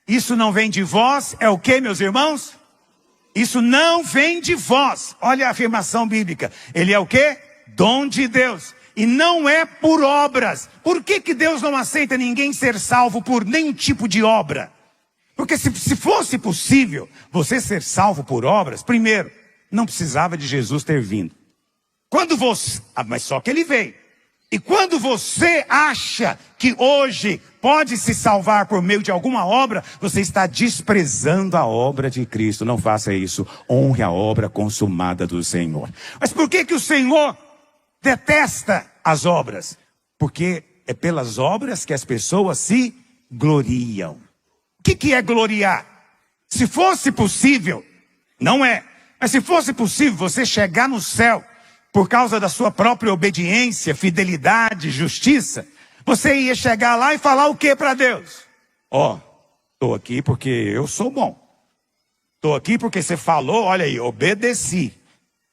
Speaker 1: Isso não vem de vós, é o que, meus irmãos? Isso não vem de vós. Olha a afirmação bíblica. Ele é o que? Dom de Deus. E não é por obras. Por que Deus não aceita ninguém ser salvo por nenhum tipo de obra? Porque se fosse possível você ser salvo por obras, primeiro, não precisava de Jesus ter vindo. Quando você... mas só que ele veio. E quando você acha que hoje pode se salvar por meio de alguma obra, você está desprezando a obra de Cristo. Não faça isso. Honre a obra consumada do Senhor. Mas por que o Senhor detesta as obras? Porque é pelas obras que as pessoas se gloriam. O que é gloriar? Se fosse possível, não é. Mas se fosse possível você chegar no céu por causa da sua própria obediência, fidelidade, justiça, você ia chegar lá e falar o que para Deus? Estou aqui porque eu sou bom. Estou aqui porque você falou, olha aí, obedeci.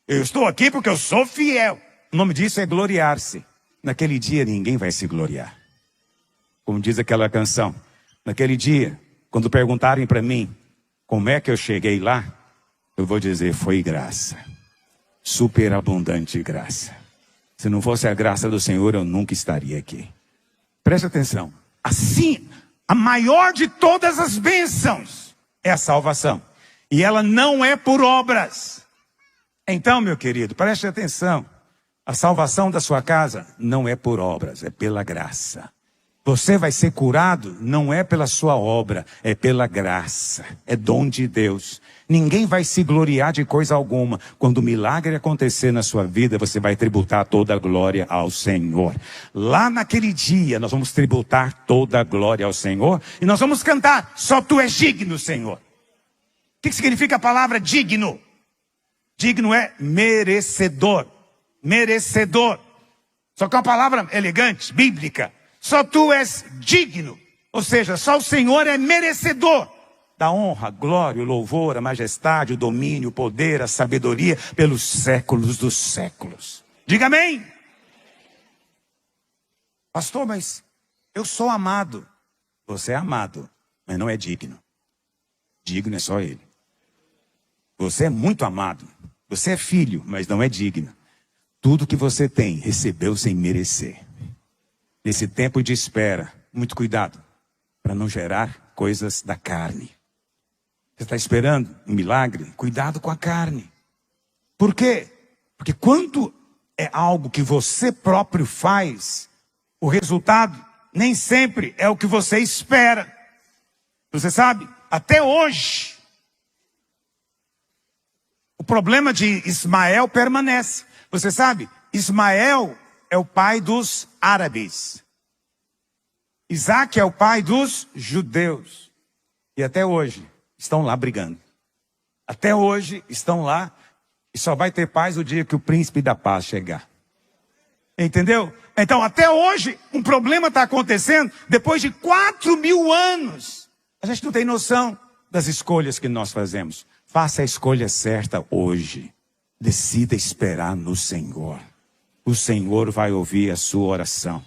Speaker 1: Eu estou aqui porque eu sou fiel. O nome disso é gloriar-se. Naquele dia ninguém vai se gloriar. Como diz aquela canção, naquele dia, quando perguntarem para mim como é que eu cheguei lá, eu vou dizer, foi graça. Superabundante graça. Se não fosse a graça do Senhor, eu nunca estaria aqui. Preste atenção. Assim, a maior de todas as bênçãos é a salvação. E ela não é por obras. Então, meu querido, preste atenção. A salvação da sua casa não é por obras, é pela graça. Você vai ser curado não é pela sua obra, é pela graça. É dom de Deus. Ninguém vai se gloriar de coisa alguma. Quando o milagre acontecer na sua vida, você vai tributar toda a glória ao Senhor. Lá naquele dia, nós vamos tributar toda a glória ao Senhor. E nós vamos cantar, só tu és digno, Senhor. O que significa a palavra digno? Digno é merecedor. Merecedor. Só que é uma palavra elegante, bíblica. Só tu és digno. Ou seja, só o Senhor é merecedor da honra, a glória, o louvor, a majestade, o domínio, o poder, a sabedoria pelos séculos dos séculos. Diga amém. Pastor, mas eu sou amado. Você é amado, mas não é digno. Digno é só Ele. Você é muito amado. Você é filho, mas não é digno. Tudo que você tem, recebeu sem merecer. Nesse tempo de espera, muito cuidado para não gerar coisas da carne. Você está esperando um milagre? Cuidado com a carne. Por quê? Porque quando é algo que você próprio faz, o resultado nem sempre é o que você espera. Você sabe, até hoje, o problema de Ismael permanece. Você sabe, Ismael é o pai dos árabes. Isaac é o pai dos judeus. E até hoje estão lá brigando. Até hoje estão lá. E só vai ter paz o dia que o príncipe da paz chegar. Entendeu? Então até hoje um problema está acontecendo depois de 4.000 anos. A gente não tem noção das escolhas que nós fazemos. Faça a escolha certa hoje. Decida esperar no Senhor. O Senhor vai ouvir a sua oração.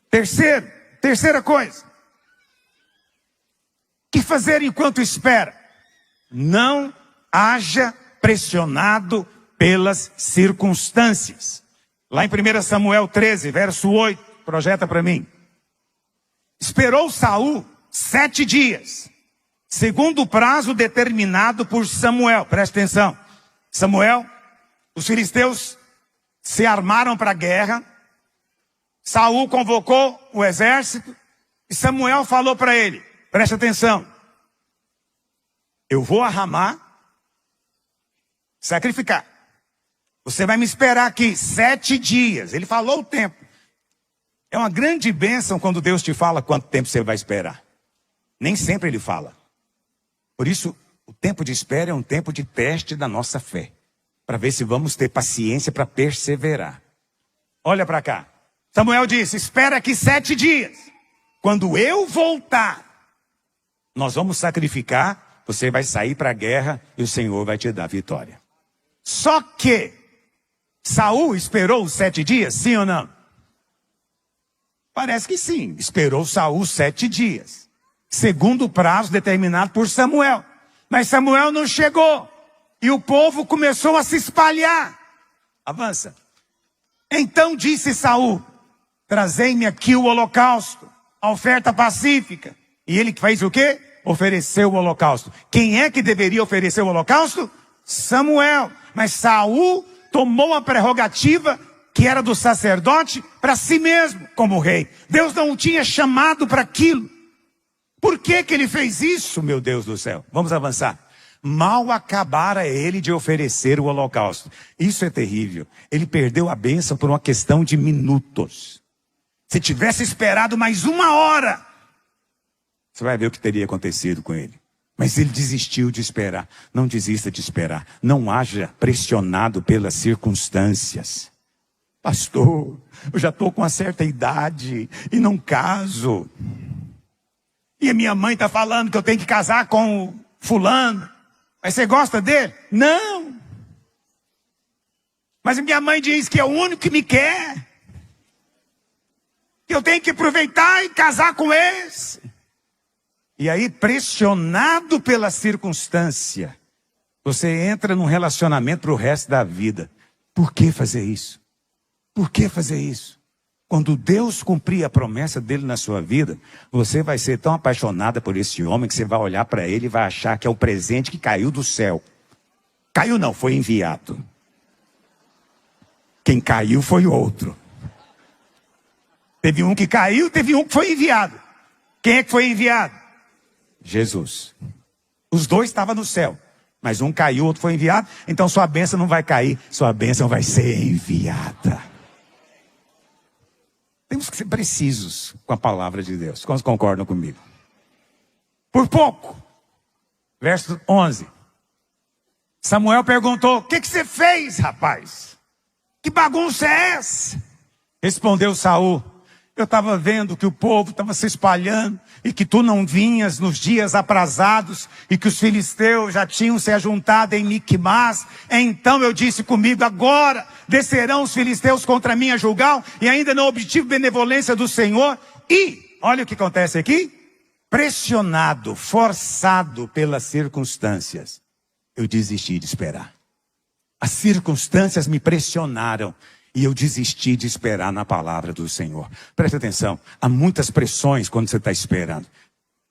Speaker 1: Terceira coisa. O que fazer enquanto espera? Não haja pressionado pelas circunstâncias. Lá em 1 Samuel 13, verso 8, projeta para mim. Esperou Saul 7 dias, segundo o prazo determinado por Samuel. Presta atenção. Samuel, os filisteus se armaram para a guerra. Saul convocou o exército e Samuel falou para ele, presta atenção, eu vou a Ramá sacrificar. Você vai me esperar aqui 7 dias. Ele falou o tempo. É uma grande bênção quando Deus te fala quanto tempo você vai esperar. Nem sempre Ele fala. Por isso, o tempo de espera é um tempo de teste da nossa fé. Para ver se vamos ter paciência para perseverar. Olha para cá. Samuel disse, espera aqui 7 dias. Quando eu voltar, nós vamos sacrificar, você vai sair para a guerra e o Senhor vai te dar vitória. Só que Saul esperou 7 dias, sim ou não? Parece que sim, esperou Saul 7 dias. Segundo o prazo determinado por Samuel. Mas Samuel não chegou. E o povo começou a se espalhar. Avança. Então disse Saul, trazei-me aqui o holocausto, a oferta pacífica. E ele fez o quê? Ofereceu o holocausto. Quem é que deveria oferecer o holocausto? Samuel. Mas Saul tomou a prerrogativa que era do sacerdote para si mesmo, como rei. Deus não o tinha chamado para aquilo. Por que que ele fez isso, meu Deus do céu? Vamos avançar. Mal acabara ele de oferecer o holocausto. Isso é terrível. Ele perdeu a bênção por uma questão de minutos. Se tivesse esperado mais 1 hora, você vai ver o que teria acontecido com ele. Mas ele desistiu de esperar. Não desista de esperar. Não haja pressionado pelas circunstâncias. Pastor, eu já estou com uma certa idade e não caso. E a minha mãe está falando que eu tenho que casar com o fulano. Mas você gosta dele? Não. Mas minha mãe diz que é o único que me quer. Que eu tenho que aproveitar e casar com esse. E aí, pressionado pela circunstância, você entra num relacionamento para o resto da vida. Por que fazer isso? Por que fazer isso? Quando Deus cumprir a promessa dele na sua vida, você vai ser tão apaixonada por esse homem que você vai olhar para ele e vai achar que é o presente que caiu do céu. Caiu não, foi enviado. Quem caiu foi outro. Teve um que caiu, teve um que foi enviado. Quem é que foi enviado? Jesus. Os dois estavam no céu, mas um caiu, o outro foi enviado. Então sua bênção não vai cair, sua bênção vai ser enviada. Temos que ser precisos com a palavra de Deus. Quantos concordam comigo? Por pouco. Verso 11. Samuel perguntou, o que você fez, rapaz? Que bagunça é essa? Respondeu Saul: eu estava vendo que o povo estava se espalhando e que tu não vinhas nos dias aprazados e que os filisteus já tinham se ajuntado em Miquimás. Então eu disse comigo: agora descerão os filisteus contra mim a Gilgal, e ainda não obtive benevolência do Senhor. E olha o que acontece aqui: pressionado, forçado pelas circunstâncias, eu desisti de esperar. As circunstâncias me pressionaram e eu desisti de esperar na palavra do Senhor. Preste atenção, há muitas pressões quando você está esperando.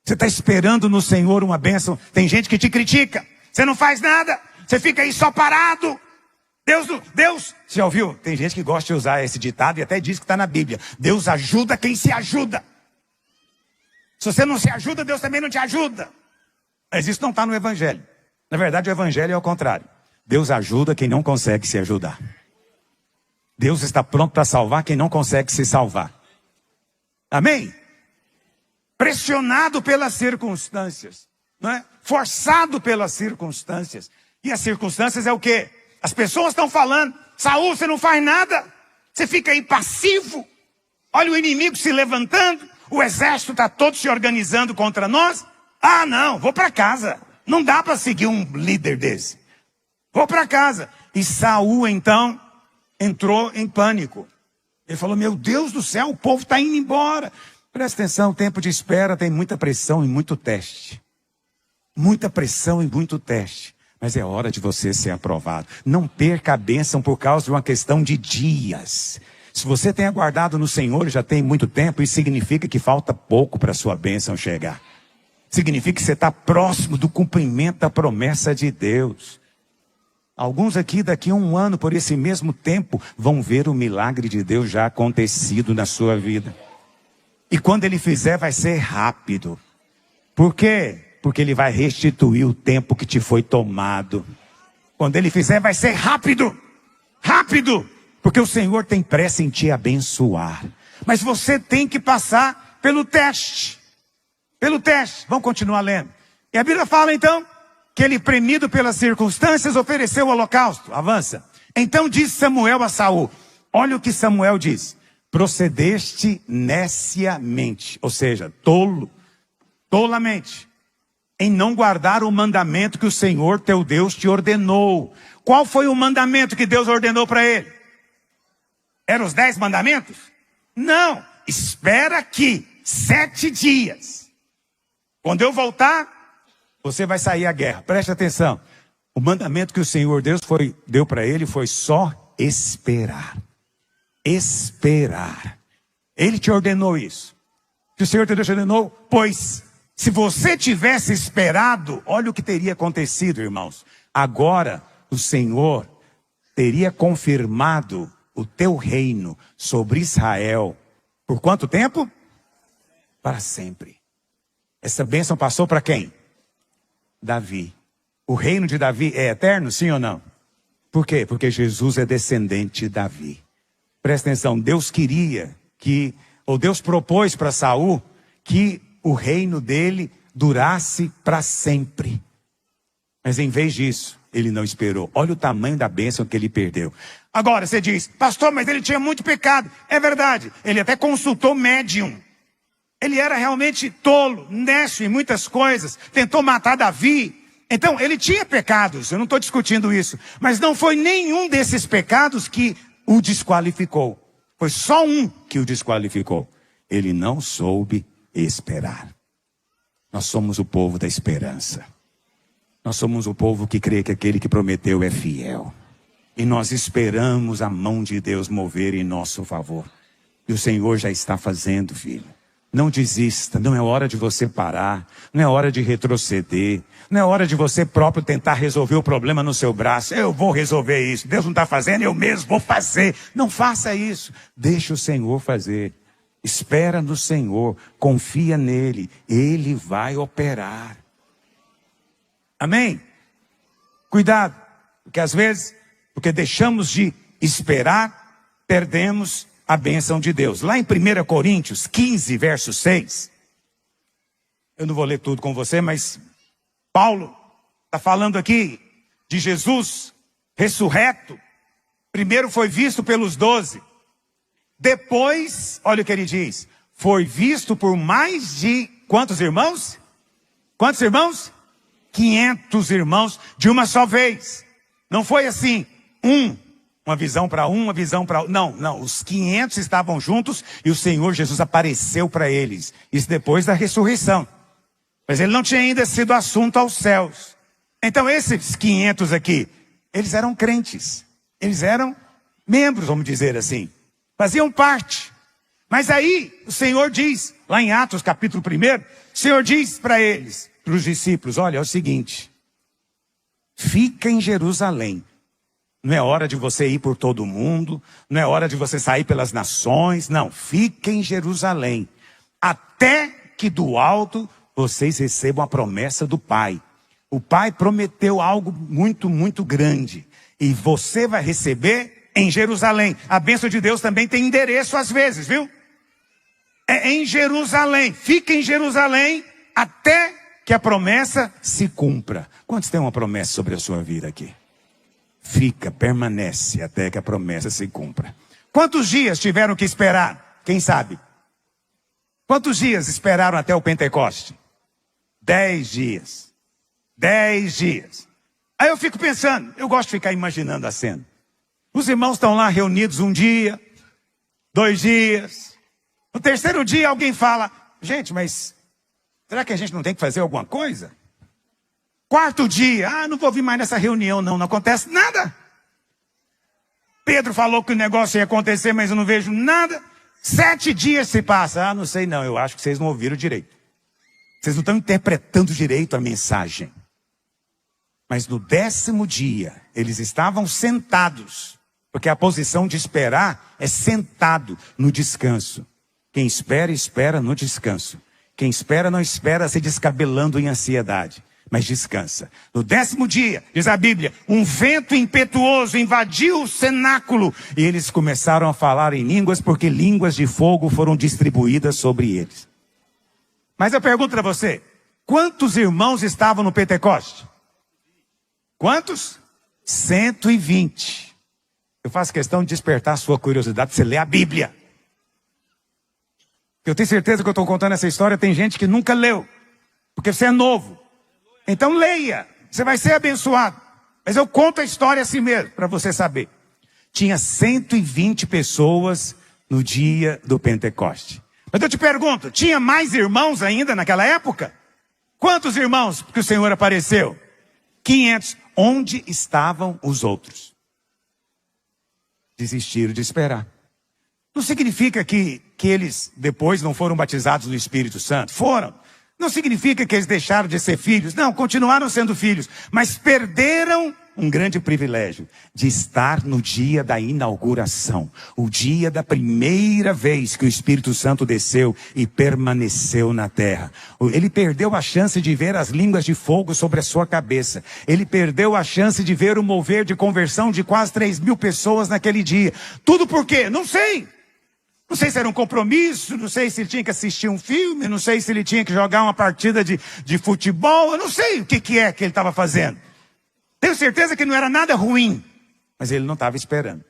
Speaker 1: Você está esperando no Senhor uma bênção. Tem gente que te critica. Você não faz nada. Você fica aí só parado. Deus, você já ouviu? Tem gente que gosta de usar esse ditado e até diz que está na Bíblia: Deus ajuda quem se ajuda. Se você não se ajuda, Deus também não te ajuda. Mas isso não está no Evangelho. Na verdade, o Evangelho é o contrário. Deus ajuda quem não consegue se ajudar. Deus está pronto para salvar quem não consegue se salvar. Amém? Pressionado pelas circunstâncias, não é? Forçado pelas circunstâncias. E as circunstâncias é o quê? As pessoas estão falando: Saul, você não faz nada. Você fica aí passivo. Olha o inimigo se levantando. O exército está todo se organizando contra nós. Ah, não, vou para casa. Não dá para seguir um líder desse. Vou para casa. E Saul, então, entrou em pânico. Ele falou: meu Deus do céu, o povo está indo embora. Presta atenção, o tempo de espera tem muita pressão e muito teste. Muita pressão e muito teste. Mas é hora de você ser aprovado. Não perca a bênção por causa de uma questão de dias. Se você tem aguardado no Senhor já tem muito tempo, isso significa que falta pouco para a sua bênção chegar. Significa que você está próximo do cumprimento da promessa de Deus. Alguns aqui, daqui a um ano, por esse mesmo tempo, vão ver o milagre de Deus já acontecido na sua vida. E quando Ele fizer, vai ser rápido. Por quê? Porque Ele vai restituir o tempo que te foi tomado. Quando Ele fizer, vai ser rápido. Rápido. Porque o Senhor tem pressa em te abençoar. Mas você tem que passar pelo teste. Pelo teste. Vamos continuar lendo. E a Bíblia fala então que ele, premido pelas circunstâncias, ofereceu o holocausto. Avança. Então disse Samuel a Saul. Olha o que Samuel diz: procedeste neciamente, ou seja, tolamente, em não guardar o mandamento que o Senhor teu Deus te ordenou. Qual foi o mandamento que Deus ordenou para ele? Eram os 10 mandamentos? Não, espera aqui 7 dias. Quando eu voltar, você vai sair à guerra. Preste atenção. O mandamento que o Senhor Deus deu para ele foi só esperar. Esperar. Ele te ordenou isso. Que o Senhor te ordenou, pois se você tivesse esperado, olha o que teria acontecido, irmãos. Agora o Senhor teria confirmado o teu reino sobre Israel. Por quanto tempo? Para sempre. Essa bênção passou para quem? Davi. O reino de Davi é eterno, sim ou não? Por quê? Porque Jesus é descendente de Davi. Presta atenção, Deus queria que, ou Deus propôs para Saul que o reino dele durasse para sempre. Mas em vez disso, ele não esperou. Olha o tamanho da bênção que ele perdeu. Agora você diz: pastor, mas ele tinha muito pecado. É verdade, ele até consultou médium. Ele era realmente tolo, nécio em muitas coisas. Tentou matar Davi. Então, ele tinha pecados, eu não estou discutindo isso. Mas não foi nenhum desses pecados que o desqualificou. Foi só um que o desqualificou. Ele não soube esperar. Nós somos o povo da esperança. Nós somos o povo que crê que aquele que prometeu é fiel. E nós esperamos a mão de Deus mover em nosso favor. E o Senhor já está fazendo, filho. Não desista, não é hora de você parar, não é hora de retroceder, não é hora de você próprio tentar resolver o problema no seu braço. Eu vou resolver isso, Deus não está fazendo, eu mesmo vou fazer. Não faça isso, deixa o Senhor fazer. Espera no Senhor, confia nele, Ele vai operar. Amém? Cuidado, porque às vezes, porque deixamos de esperar, perdemos a bênção de Deus. Lá em 1 Coríntios 15, verso 6, eu não vou ler tudo com você, mas Paulo está falando aqui de Jesus ressurreto. Primeiro foi visto pelos 12, Depois, olha o que ele diz, foi visto por mais de quantos irmãos? Quantos irmãos? 500 irmãos de uma só vez. Não foi assim, uma visão para um, uma visão para outro. Não, os 500 estavam juntos e o Senhor Jesus apareceu para eles. Isso depois da ressurreição. Mas ele não tinha ainda sido assunto aos céus. Então esses 500 aqui, eles eram crentes. Eles eram membros, vamos dizer assim. Faziam parte. Mas aí o Senhor diz, lá em Atos capítulo 1, o Senhor diz para eles, para os discípulos, olha, é o seguinte. Fica em Jerusalém. Não é hora de você ir por todo mundo. Não é hora de você sair pelas nações. Não, fica em Jerusalém. Até que do alto vocês recebam a promessa do Pai. O Pai prometeu algo muito, muito grande. E você vai receber em Jerusalém. A bênção de Deus também tem endereço às vezes, viu? É em Jerusalém. Fica em Jerusalém até que a promessa se cumpra. Quantos têm uma promessa sobre a sua vida aqui? Fica, permanece até que a promessa se cumpra. Quantos dias tiveram que esperar? Quem sabe? Quantos dias esperaram até o Pentecoste? 10 dias. 10 dias. Aí eu fico pensando, eu gosto de ficar imaginando a cena. Os irmãos estão lá reunidos um dia, 2 dias. No terceiro dia alguém fala, gente, mas será que a gente não tem que fazer alguma coisa? Quarto dia, não vou vir mais nessa reunião não acontece nada. Pedro falou que o negócio ia acontecer, mas eu não vejo nada. 7 dias se passa, não sei não, eu acho que vocês não ouviram direito. Vocês não estão interpretando direito a mensagem. Mas no 10º dia, eles estavam sentados, porque a posição de esperar é sentado no descanso. Quem espera, espera no descanso. Quem espera, não espera se descabelando em ansiedade, mas descansa. No 10º dia, diz a Bíblia, um vento impetuoso invadiu o cenáculo e eles começaram a falar em línguas, porque línguas de fogo foram distribuídas sobre eles. Mas eu pergunto para você, quantos irmãos estavam no Pentecoste? Quantos? 120. Eu faço questão de despertar a sua curiosidade para você ler a Bíblia. Eu tenho certeza que eu estou contando essa história, tem gente que nunca leu, porque você é novo. Então leia, você vai ser abençoado. Mas eu conto a história assim mesmo, para você saber. Tinha 120 pessoas no dia do Pentecoste. Mas eu te pergunto, tinha mais irmãos ainda naquela época? Quantos irmãos que o Senhor apareceu? 500. Onde estavam os outros? Desistiram de esperar. Não significa que eles depois não foram batizados no Espírito Santo. Foram. Não significa que eles deixaram de ser filhos. Não, continuaram sendo filhos. Mas perderam um grande privilégio de estar no dia da inauguração. O dia da primeira vez que o Espírito Santo desceu e permaneceu na terra. Ele perdeu a chance de ver as línguas de fogo sobre a sua cabeça. Ele perdeu a chance de ver o mover de conversão de quase 3.000 pessoas naquele dia. Tudo por quê? Não sei. Não sei se era um compromisso, não sei se ele tinha que assistir um filme, não sei se ele tinha que jogar uma partida de futebol, eu não sei o que é que ele estava fazendo. Tenho certeza que não era nada ruim, mas ele não estava esperando.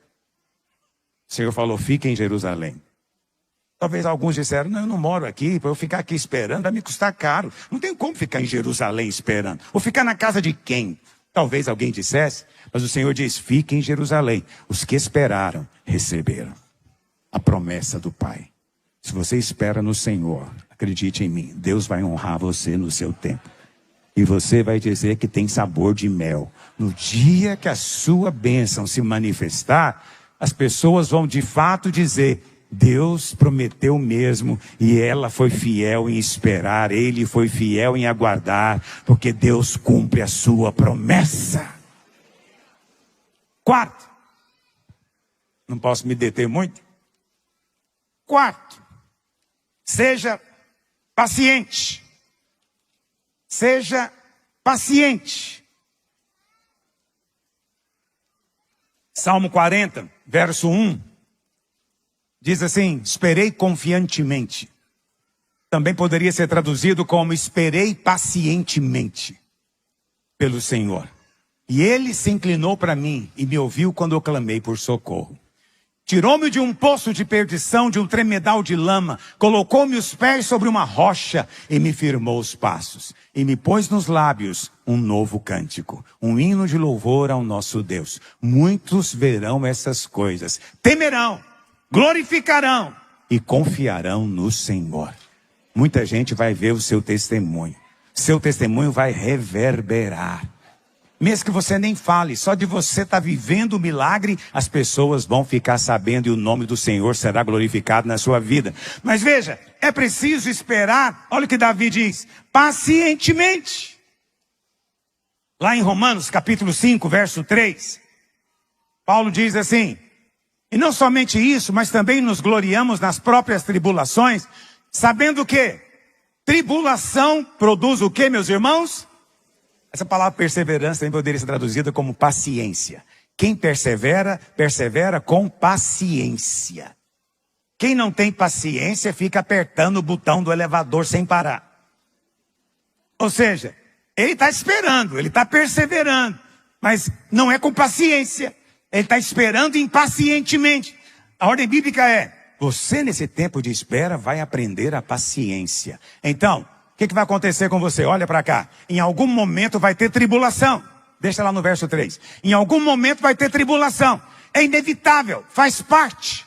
Speaker 1: O Senhor falou, fica em Jerusalém. Talvez alguns disseram, não, eu não moro aqui, para eu ficar aqui esperando vai me custar caro. Não tem como ficar em Jerusalém esperando. Ou ficar na casa de quem? Talvez alguém dissesse, mas o Senhor diz, fica em Jerusalém. Os que esperaram, receberam a promessa do Pai. Se você espera no Senhor, acredite em mim, Deus vai honrar você no seu tempo. E você vai dizer que tem sabor de mel. No dia que a sua bênção se manifestar, as pessoas vão de fato dizer, Deus prometeu mesmo, e ela foi fiel em esperar, ele foi fiel em aguardar, porque Deus cumpre a sua promessa. 4. Não posso me deter muito. 4. Seja paciente. Seja paciente. Salmo 40, verso 1. Diz assim, esperei confiantemente. Também poderia ser traduzido como esperei pacientemente pelo Senhor. E ele se inclinou para mim e me ouviu quando eu clamei por socorro. Tirou-me de um poço de perdição, de um tremedal de lama. Colocou-me os pés sobre uma rocha e me firmou os passos. E me pôs nos lábios um novo cântico, um hino de louvor ao nosso Deus. Muitos verão essas coisas, temerão, glorificarão e confiarão no Senhor. Muita gente vai ver o seu testemunho. Seu testemunho vai reverberar. Mesmo que você nem fale, só de você estar vivendo o milagre, as pessoas vão ficar sabendo e o nome do Senhor será glorificado na sua vida. Mas veja, é preciso esperar, olha o que Davi diz, pacientemente. Lá em Romanos capítulo 5, verso 3, Paulo diz assim, e não somente isso, mas também nos gloriamos nas próprias tribulações, sabendo que tribulação produz o que, meus irmãos? Essa palavra perseverança também poderia ser traduzida como paciência. Quem persevera, persevera com paciência. Quem não tem paciência fica apertando o botão do elevador sem parar. Ou seja, ele está esperando, ele está perseverando, mas não é com paciência. Ele está esperando impacientemente. A ordem bíblica é, você nesse tempo de espera vai aprender a paciência. Então, o que vai acontecer com você? Olha para cá. Em algum momento vai ter tribulação. Deixa lá no verso 3. Em algum momento vai ter tribulação. É inevitável, faz parte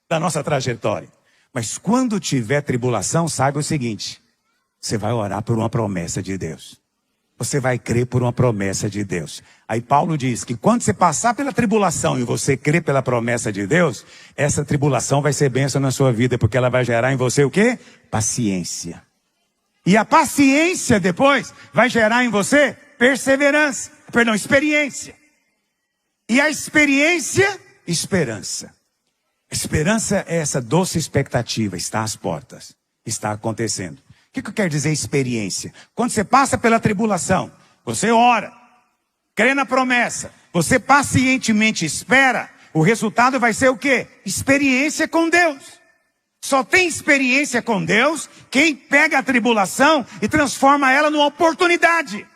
Speaker 1: da nossa trajetória. Mas quando tiver tribulação, saiba o seguinte. Você vai orar por uma promessa de Deus. Você vai crer por uma promessa de Deus. Aí Paulo diz que quando você passar pela tribulação e você crer pela promessa de Deus, essa tribulação vai ser bênção na sua vida, porque ela vai gerar em você o quê? Paciência. E a paciência depois vai gerar em você experiência. E a experiência, esperança. Esperança é essa doce expectativa, está às portas, está acontecendo. O que quer dizer experiência? Quando você passa pela tribulação, você ora, crê na promessa, você pacientemente espera, o resultado vai ser o quê? Experiência com Deus. Só tem experiência com Deus quem pega a tribulação e transforma ela numa oportunidade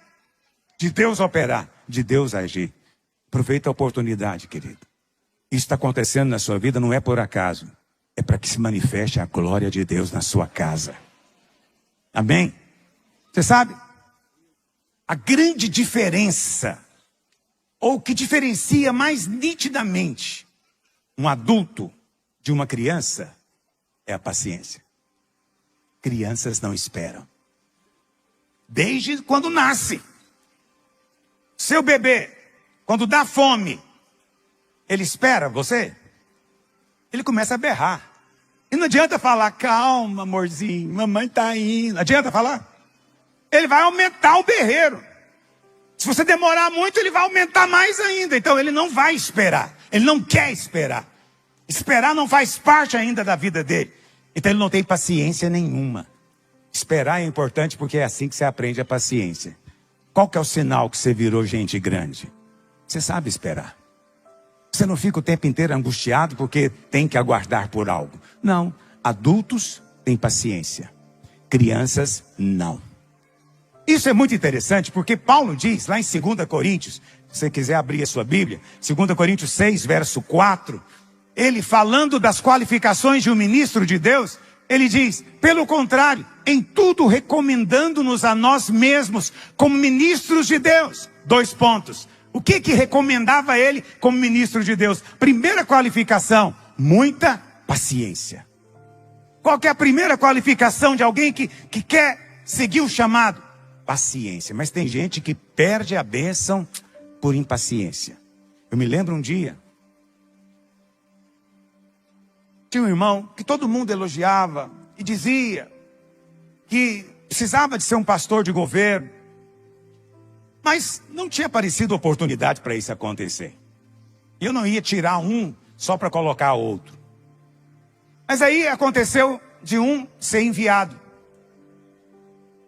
Speaker 1: de Deus operar, de Deus agir. Aproveita a oportunidade, querido. Isso está acontecendo na sua vida, não é por acaso. É para que se manifeste a glória de Deus na sua casa. Amém? Você sabe? A grande diferença, ou o que diferencia mais nitidamente um adulto de uma criança, é a paciência. Crianças não esperam. Desde quando nasce. Seu bebê, quando dá fome, ele espera você? Ele começa a berrar. E não adianta falar, calma, amorzinho, mamãe está indo. Adianta falar? Ele vai aumentar o berreiro. Se você demorar muito, ele vai aumentar mais ainda. Então ele não vai esperar. Ele não quer esperar. Esperar não faz parte ainda da vida dele. Então ele não tem paciência nenhuma. Esperar é importante porque é assim que você aprende a paciência. Qual que é o sinal que você virou gente grande? Você sabe esperar. Você não fica o tempo inteiro angustiado porque tem que aguardar por algo. Não, adultos têm paciência. Crianças não. Isso é muito interessante porque Paulo diz lá em 2 Coríntios, se você quiser abrir a sua Bíblia, 2 Coríntios 6, verso 4, ele falando das qualificações de um ministro de Deus, ele diz, pelo contrário, em tudo recomendando-nos a nós mesmos como ministros de Deus. 2 pontos. O que recomendava ele como ministro de Deus? Primeira qualificação, muita paciência. Qual que é a primeira qualificação de alguém que quer seguir o chamado? Paciência. Mas tem gente que perde a bênção por impaciência. Eu me lembro um dia, tinha um irmão que todo mundo elogiava e dizia que precisava de ser um pastor de governo, mas não tinha aparecido oportunidade para isso acontecer. Eu não ia tirar um só para colocar outro. Mas aí aconteceu de um ser enviado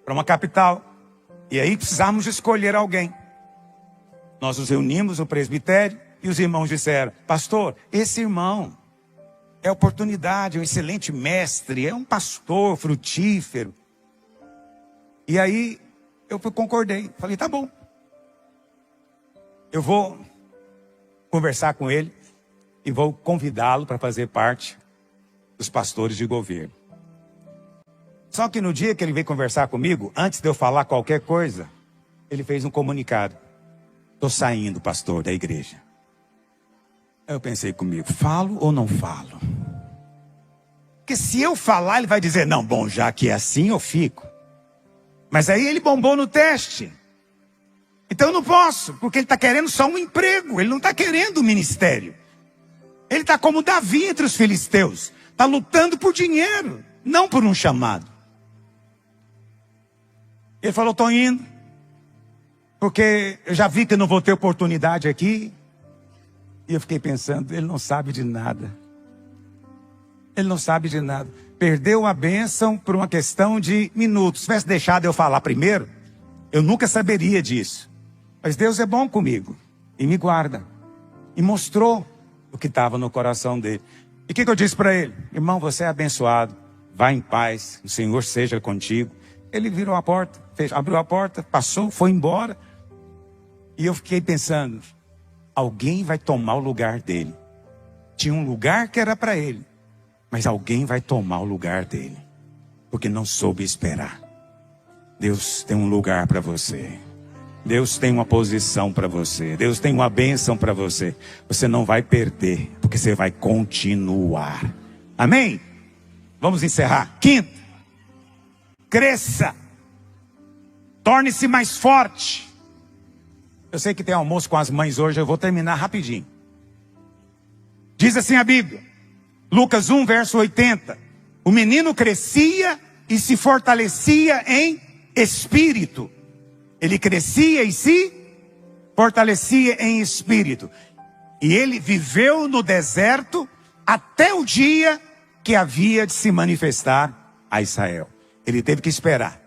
Speaker 1: para uma capital. E aí precisávamos escolher alguém. Nós nos reunimos no presbitério e os irmãos disseram, pastor, esse irmão é oportunidade, é um excelente mestre, é um pastor frutífero. E aí eu concordei, falei, tá bom. Eu vou conversar com ele. e vou convidá-lo para fazer parte dos pastores de governo. Só que no dia que ele veio conversar comigo, antes de eu falar qualquer coisa, ele fez um comunicado. Estou saindo, pastor, da igreja. Aí eu pensei comigo, falo ou não falo? Porque se eu falar, ele vai dizer, não, bom, já que é assim, eu fico. Mas aí ele bombou no teste. Então eu não posso, porque ele está querendo só um emprego, ele não está querendo um ministério. Ele está como Davi entre os filisteus, está lutando por dinheiro, não por um chamado. Ele falou, estou indo, porque eu já vi que eu não vou ter oportunidade aqui. E eu fiquei pensando, ele não sabe de nada. Ele não sabe de nada. Perdeu a bênção por uma questão de minutos. Se tivesse deixado eu falar primeiro, eu nunca saberia disso. Mas Deus é bom comigo e me guarda. E mostrou o que estava no coração dele. E o que eu disse para ele? Irmão, você é abençoado. Vá em paz, o Senhor seja contigo. Ele virou a porta, abriu a porta, passou, foi embora. E eu fiquei pensando, alguém vai tomar o lugar dele. Tinha um lugar que era para ele, mas alguém vai tomar o lugar dele, porque não soube esperar. Deus tem um lugar para você. Deus tem uma posição para você. Deus tem uma bênção para você. Você não vai perder, porque você vai continuar. Amém? Vamos encerrar. Quinto, cresça. Torne-se mais forte. Eu sei que tem almoço com as mães hoje, eu vou terminar rapidinho. Diz assim a Bíblia, Lucas 1, verso 80. O menino crescia e se fortalecia em espírito. Ele crescia e se fortalecia em espírito. E ele viveu no deserto até o dia que havia de se manifestar a Israel. Ele teve que esperar.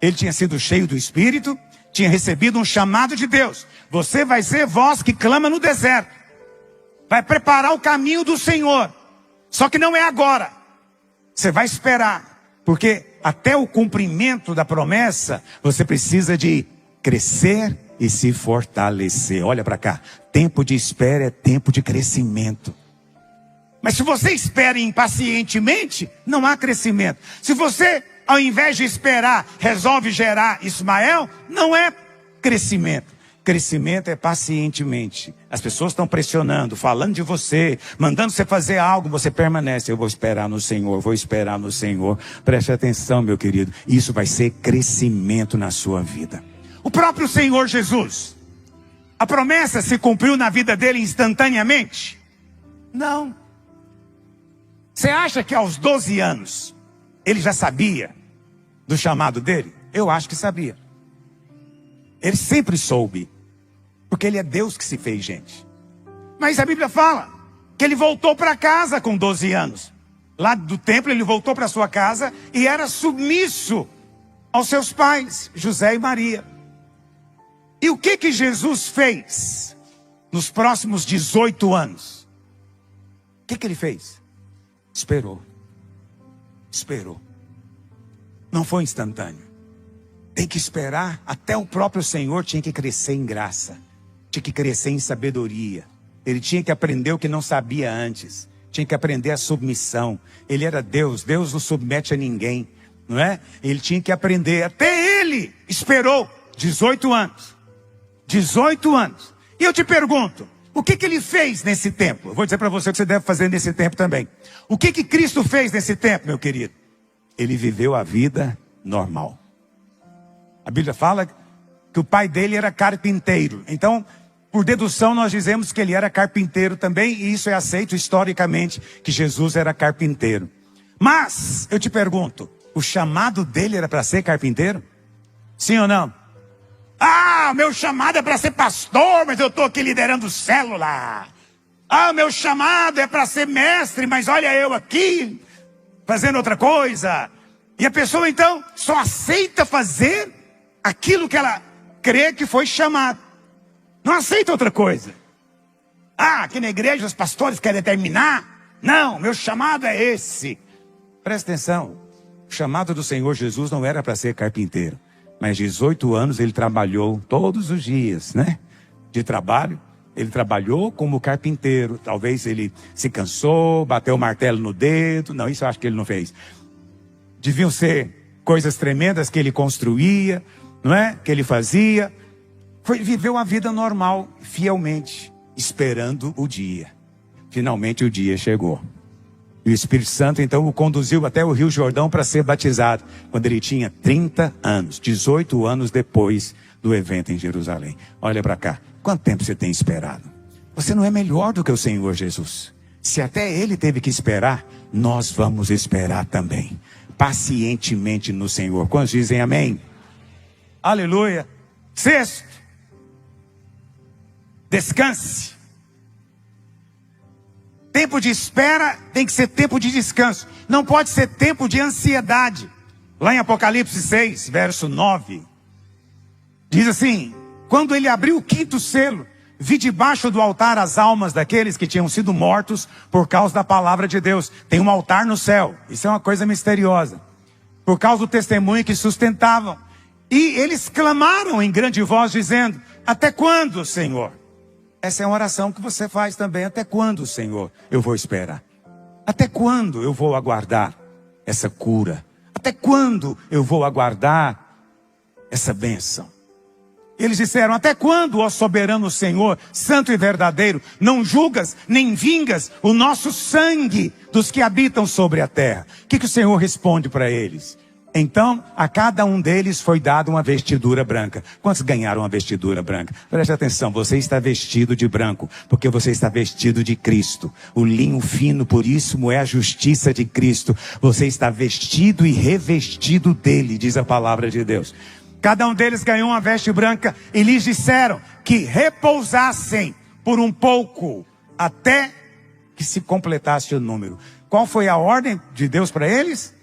Speaker 1: Ele tinha sido cheio do Espírito, tinha recebido um chamado de Deus. Você vai ser voz que clama no deserto. Vai preparar o caminho do Senhor. Só que não é agora. Você vai esperar. Porque até o cumprimento da promessa, você precisa de crescer e se fortalecer. Olha para cá. Tempo de espera é tempo de crescimento. Mas se você espera impacientemente, não há crescimento. Se você, ao invés de esperar, resolve gerar Ismael, não é crescimento. Crescimento é pacientemente. As pessoas estão pressionando, falando de você, mandando você fazer algo, você permanece. Eu vou esperar no Senhor, vou esperar no Senhor. Preste atenção, meu querido. Isso vai ser crescimento na sua vida. O próprio Senhor Jesus, a promessa se cumpriu na vida dele instantaneamente? Não. Você acha que aos 12 anos, ele já sabia do chamado dele? Eu acho que sabia. Ele sempre soube. Porque ele é Deus que se fez gente. Mas a Bíblia fala que ele voltou para casa com 12 anos. Lá do templo ele voltou para sua casa e era submisso aos seus pais, José e Maria. E o que Jesus fez nos próximos 18 anos? O que ele fez? Esperou. Esperou. Não foi instantâneo. Tem que esperar. Até o próprio Senhor tinha que crescer em graça. Tinha que crescer em sabedoria. Ele tinha que aprender o que não sabia antes. Tinha que aprender a submissão. Ele era Deus. Deus não submete a ninguém. Não é? Ele tinha que aprender. Até ele esperou 18 anos. 18 anos. E eu te pergunto, o que ele fez nesse tempo? Eu vou dizer para você o que você deve fazer nesse tempo também. O que Cristo fez nesse tempo, meu querido? Ele viveu a vida normal. A Bíblia fala que o pai dele era carpinteiro. Então, por dedução, nós dizemos que ele era carpinteiro também. E isso é aceito historicamente, que Jesus era carpinteiro. Mas, eu te pergunto, o chamado dele era para ser carpinteiro? Sim ou não? Ah, meu chamado é para ser pastor, mas eu estou aqui liderando célula. Ah, meu chamado é para ser mestre, mas olha eu aqui, fazendo outra coisa. E a pessoa então só aceita fazer aquilo que ela crê que foi chamado. Não aceita outra coisa. Ah, aqui na igreja os pastores querem terminar. Não, meu chamado é esse. Presta atenção. O chamado do Senhor Jesus não era para ser carpinteiro. Mas 18 anos ele trabalhou todos os dias, né? De trabalho. Ele trabalhou como carpinteiro. Talvez ele se cansou, bateu o martelo no dedo. Não, isso eu acho que ele não fez. Deviam ser coisas tremendas que ele construía, não é? Que ele fazia. Viveu a vida normal, fielmente, esperando o dia. Finalmente o dia chegou. E o Espírito Santo então o conduziu até o Rio Jordão para ser batizado, quando ele tinha 30 anos, 18 anos depois do evento em Jerusalém. Olha para cá, quanto tempo você tem esperado? Você não é melhor do que o Senhor Jesus. Se até ele teve que esperar, nós vamos esperar também, pacientemente no Senhor. Quantos dizem amém? Aleluia. Sexto, descanse. Tempo de espera tem que ser tempo de descanso. Não pode ser tempo de ansiedade. Lá em Apocalipse 6, verso 9. Diz assim: quando ele abriu o quinto selo, vi debaixo do altar as almas daqueles que tinham sido mortos por causa da palavra de Deus. Tem um altar no céu. Isso é uma coisa misteriosa. Por causa do testemunho que sustentavam. E eles clamaram em grande voz dizendo: até quando, Senhor? Essa é uma oração que você faz também. Até quando, Senhor, eu vou esperar? Até quando eu vou aguardar essa cura? Até quando eu vou aguardar essa bênção? Eles disseram: até quando, ó soberano Senhor, santo e verdadeiro, não julgas nem vingas o nosso sangue dos que habitam sobre a terra? O que o Senhor responde para eles? Então, a cada um deles foi dada uma vestidura branca. Quantos ganharam uma vestidura branca? Preste atenção, você está vestido de branco, porque você está vestido de Cristo. O linho fino, por isso, é a justiça de Cristo. Você está vestido e revestido dele, diz a palavra de Deus. Cada um deles ganhou uma veste branca e lhes disseram que repousassem por um pouco, até que se completasse o número. Qual foi a ordem de Deus para eles?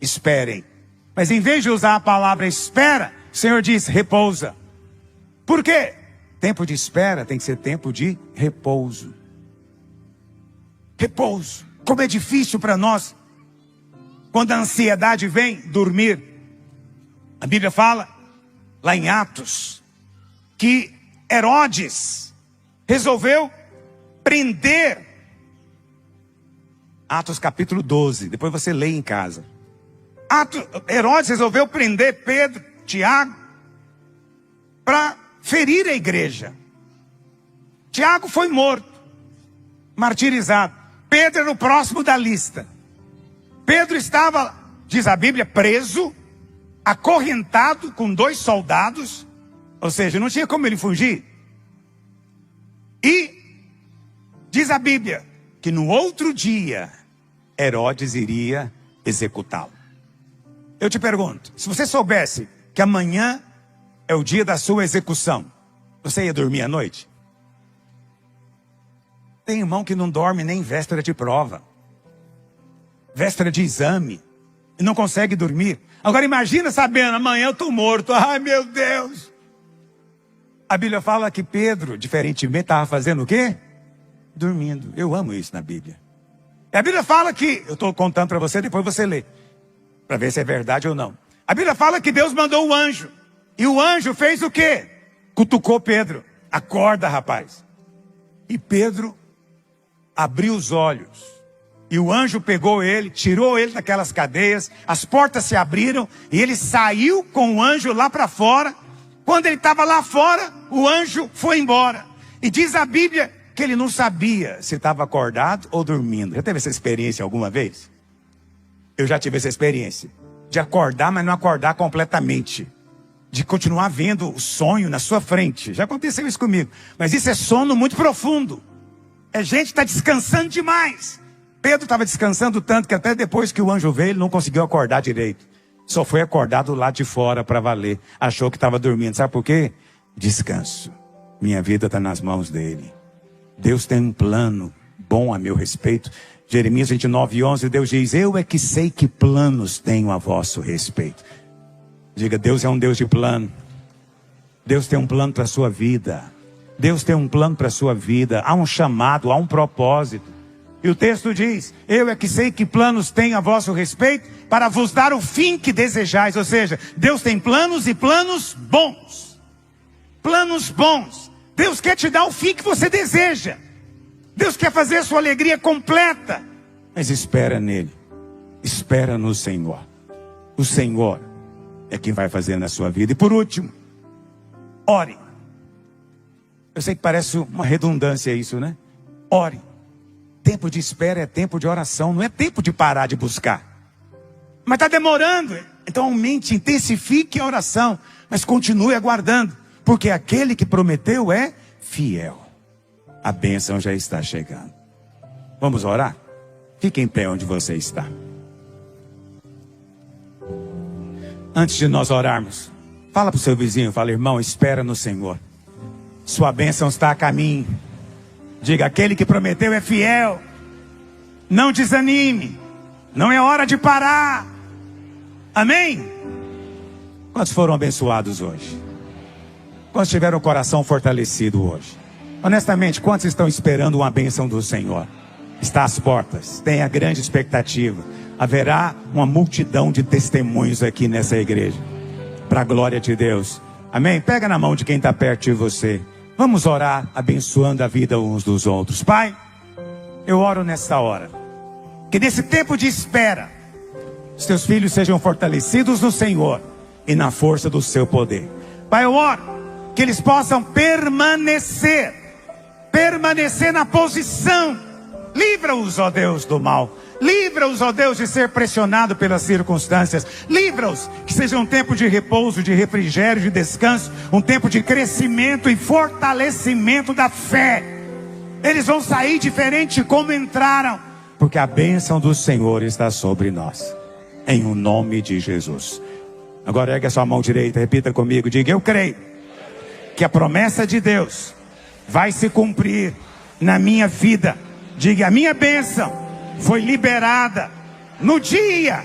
Speaker 1: Esperem. Mas em vez de usar a palavra espera, o Senhor diz repousa. Por quê? Tempo de espera tem que ser tempo de repouso. Repouso. Como é difícil para nós, quando a ansiedade vem, dormir. A Bíblia fala, lá em Atos, que Herodes resolveu prender. Atos capítulo 12, depois você lê em casa. Herodes resolveu prender Pedro, Tiago, para ferir a igreja. Tiago foi morto, martirizado. Pedro era o próximo da lista. Pedro estava, diz a Bíblia, preso, acorrentado com 2 soldados. Ou seja, não tinha como ele fugir. E diz a Bíblia que no outro dia Herodes iria executá-lo. Eu te pergunto, se você soubesse que amanhã é o dia da sua execução, você ia dormir à noite? Tem irmão que não dorme nem véspera de prova, véspera de exame, e não consegue dormir. Agora imagina sabendo, amanhã eu estou morto, ai meu Deus. A Bíblia fala que Pedro, diferentemente, estava fazendo o quê? Dormindo. Eu amo isso na Bíblia. E a Bíblia fala que, eu estou contando para você, depois você lê, para ver se é verdade ou não. A Bíblia fala que Deus mandou o anjo. E o anjo fez o quê? Cutucou Pedro. Acorda, rapaz. E Pedro abriu os olhos. E o anjo pegou ele, tirou ele daquelas cadeias. As portas se abriram e ele saiu com o anjo lá para fora. Quando ele estava lá fora, o anjo foi embora. E diz a Bíblia que ele não sabia se estava acordado ou dormindo. Já teve essa experiência alguma vez? Eu já tive essa experiência. De acordar, mas não acordar completamente. De continuar vendo o sonho na sua frente. Já aconteceu isso comigo. Mas isso é sono muito profundo. É gente que está descansando demais. Pedro estava descansando tanto que até depois que o anjo veio, ele não conseguiu acordar direito. Só foi acordado lá de fora para valer. Achou que estava dormindo. Sabe por quê? Descanso. Minha vida está nas mãos dele. Deus tem um plano bom a meu respeito. Jeremias 29:11, Deus diz: eu é que sei que planos tenho a vosso respeito. Diga, Deus é um Deus de plano. Deus tem um plano para a sua vida. Deus tem um plano para a sua vida. Há um chamado, há um propósito. E o texto diz: eu é que sei que planos tenho a vosso respeito, para vos dar o fim que desejais. Ou seja, Deus tem planos e planos bons. Planos bons. Deus quer te dar o fim que você deseja. Deus quer fazer a sua alegria completa. Mas espera nele. Espera no Senhor. O Senhor é quem vai fazer na sua vida. E por último, ore. Eu sei que parece uma redundância isso, né? Ore. Tempo de espera é tempo de oração. Não é tempo de parar de buscar. Mas está demorando. Então aumente, intensifique a oração. Mas continue aguardando. Porque aquele que prometeu é fiel. A bênção já está chegando. Vamos orar? Fique em pé onde você está. Antes de nós orarmos, fala para o seu vizinho, fala: irmão, espera no Senhor. Sua bênção está a caminho. Diga: aquele que prometeu é fiel. Não desanime. Não é hora de parar. Amém? Quantos foram abençoados hoje? Quantos tiveram o coração fortalecido hoje? Honestamente, quantos estão esperando uma bênção do Senhor? Está às portas. Tenha grande expectativa. Haverá uma multidão de testemunhos aqui nessa igreja. Para a glória de Deus. Amém? Pega na mão de quem está perto de você. Vamos orar abençoando a vida uns dos outros. Pai, eu oro nessa hora. Que nesse tempo de espera, os teus filhos sejam fortalecidos no Senhor e na força do seu poder. Pai, eu oro que eles possam permanecer na posição. Livra-os, ó Deus, do mal. Livra-os, ó Deus, de ser pressionado pelas circunstâncias. Livra-os, que seja um tempo de repouso, de refrigério, de descanso. Um tempo de crescimento e fortalecimento da fé. Eles vão sair diferente como entraram, porque a bênção do Senhor está sobre nós. Em o nome de Jesus. Agora ergue a sua mão direita, repita comigo, diga: eu creio que a promessa de Deus vai se cumprir na minha vida. Diga: a minha bênção foi liberada no dia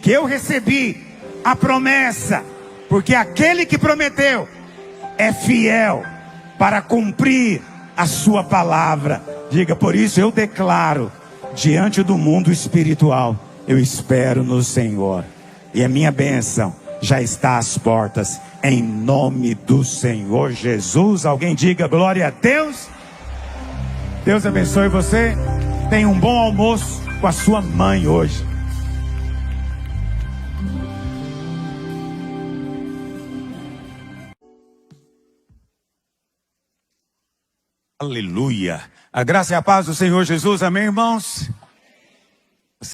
Speaker 1: que eu recebi a promessa, porque aquele que prometeu é fiel para cumprir a sua palavra. Diga: por isso eu declaro diante do mundo espiritual, eu espero no Senhor, e a minha bênção já está às portas, em nome do Senhor Jesus. Alguém diga glória a Deus. Deus abençoe você. Tenha um bom almoço com a sua mãe hoje. Aleluia. A graça e a paz do Senhor Jesus. Amém, irmãos?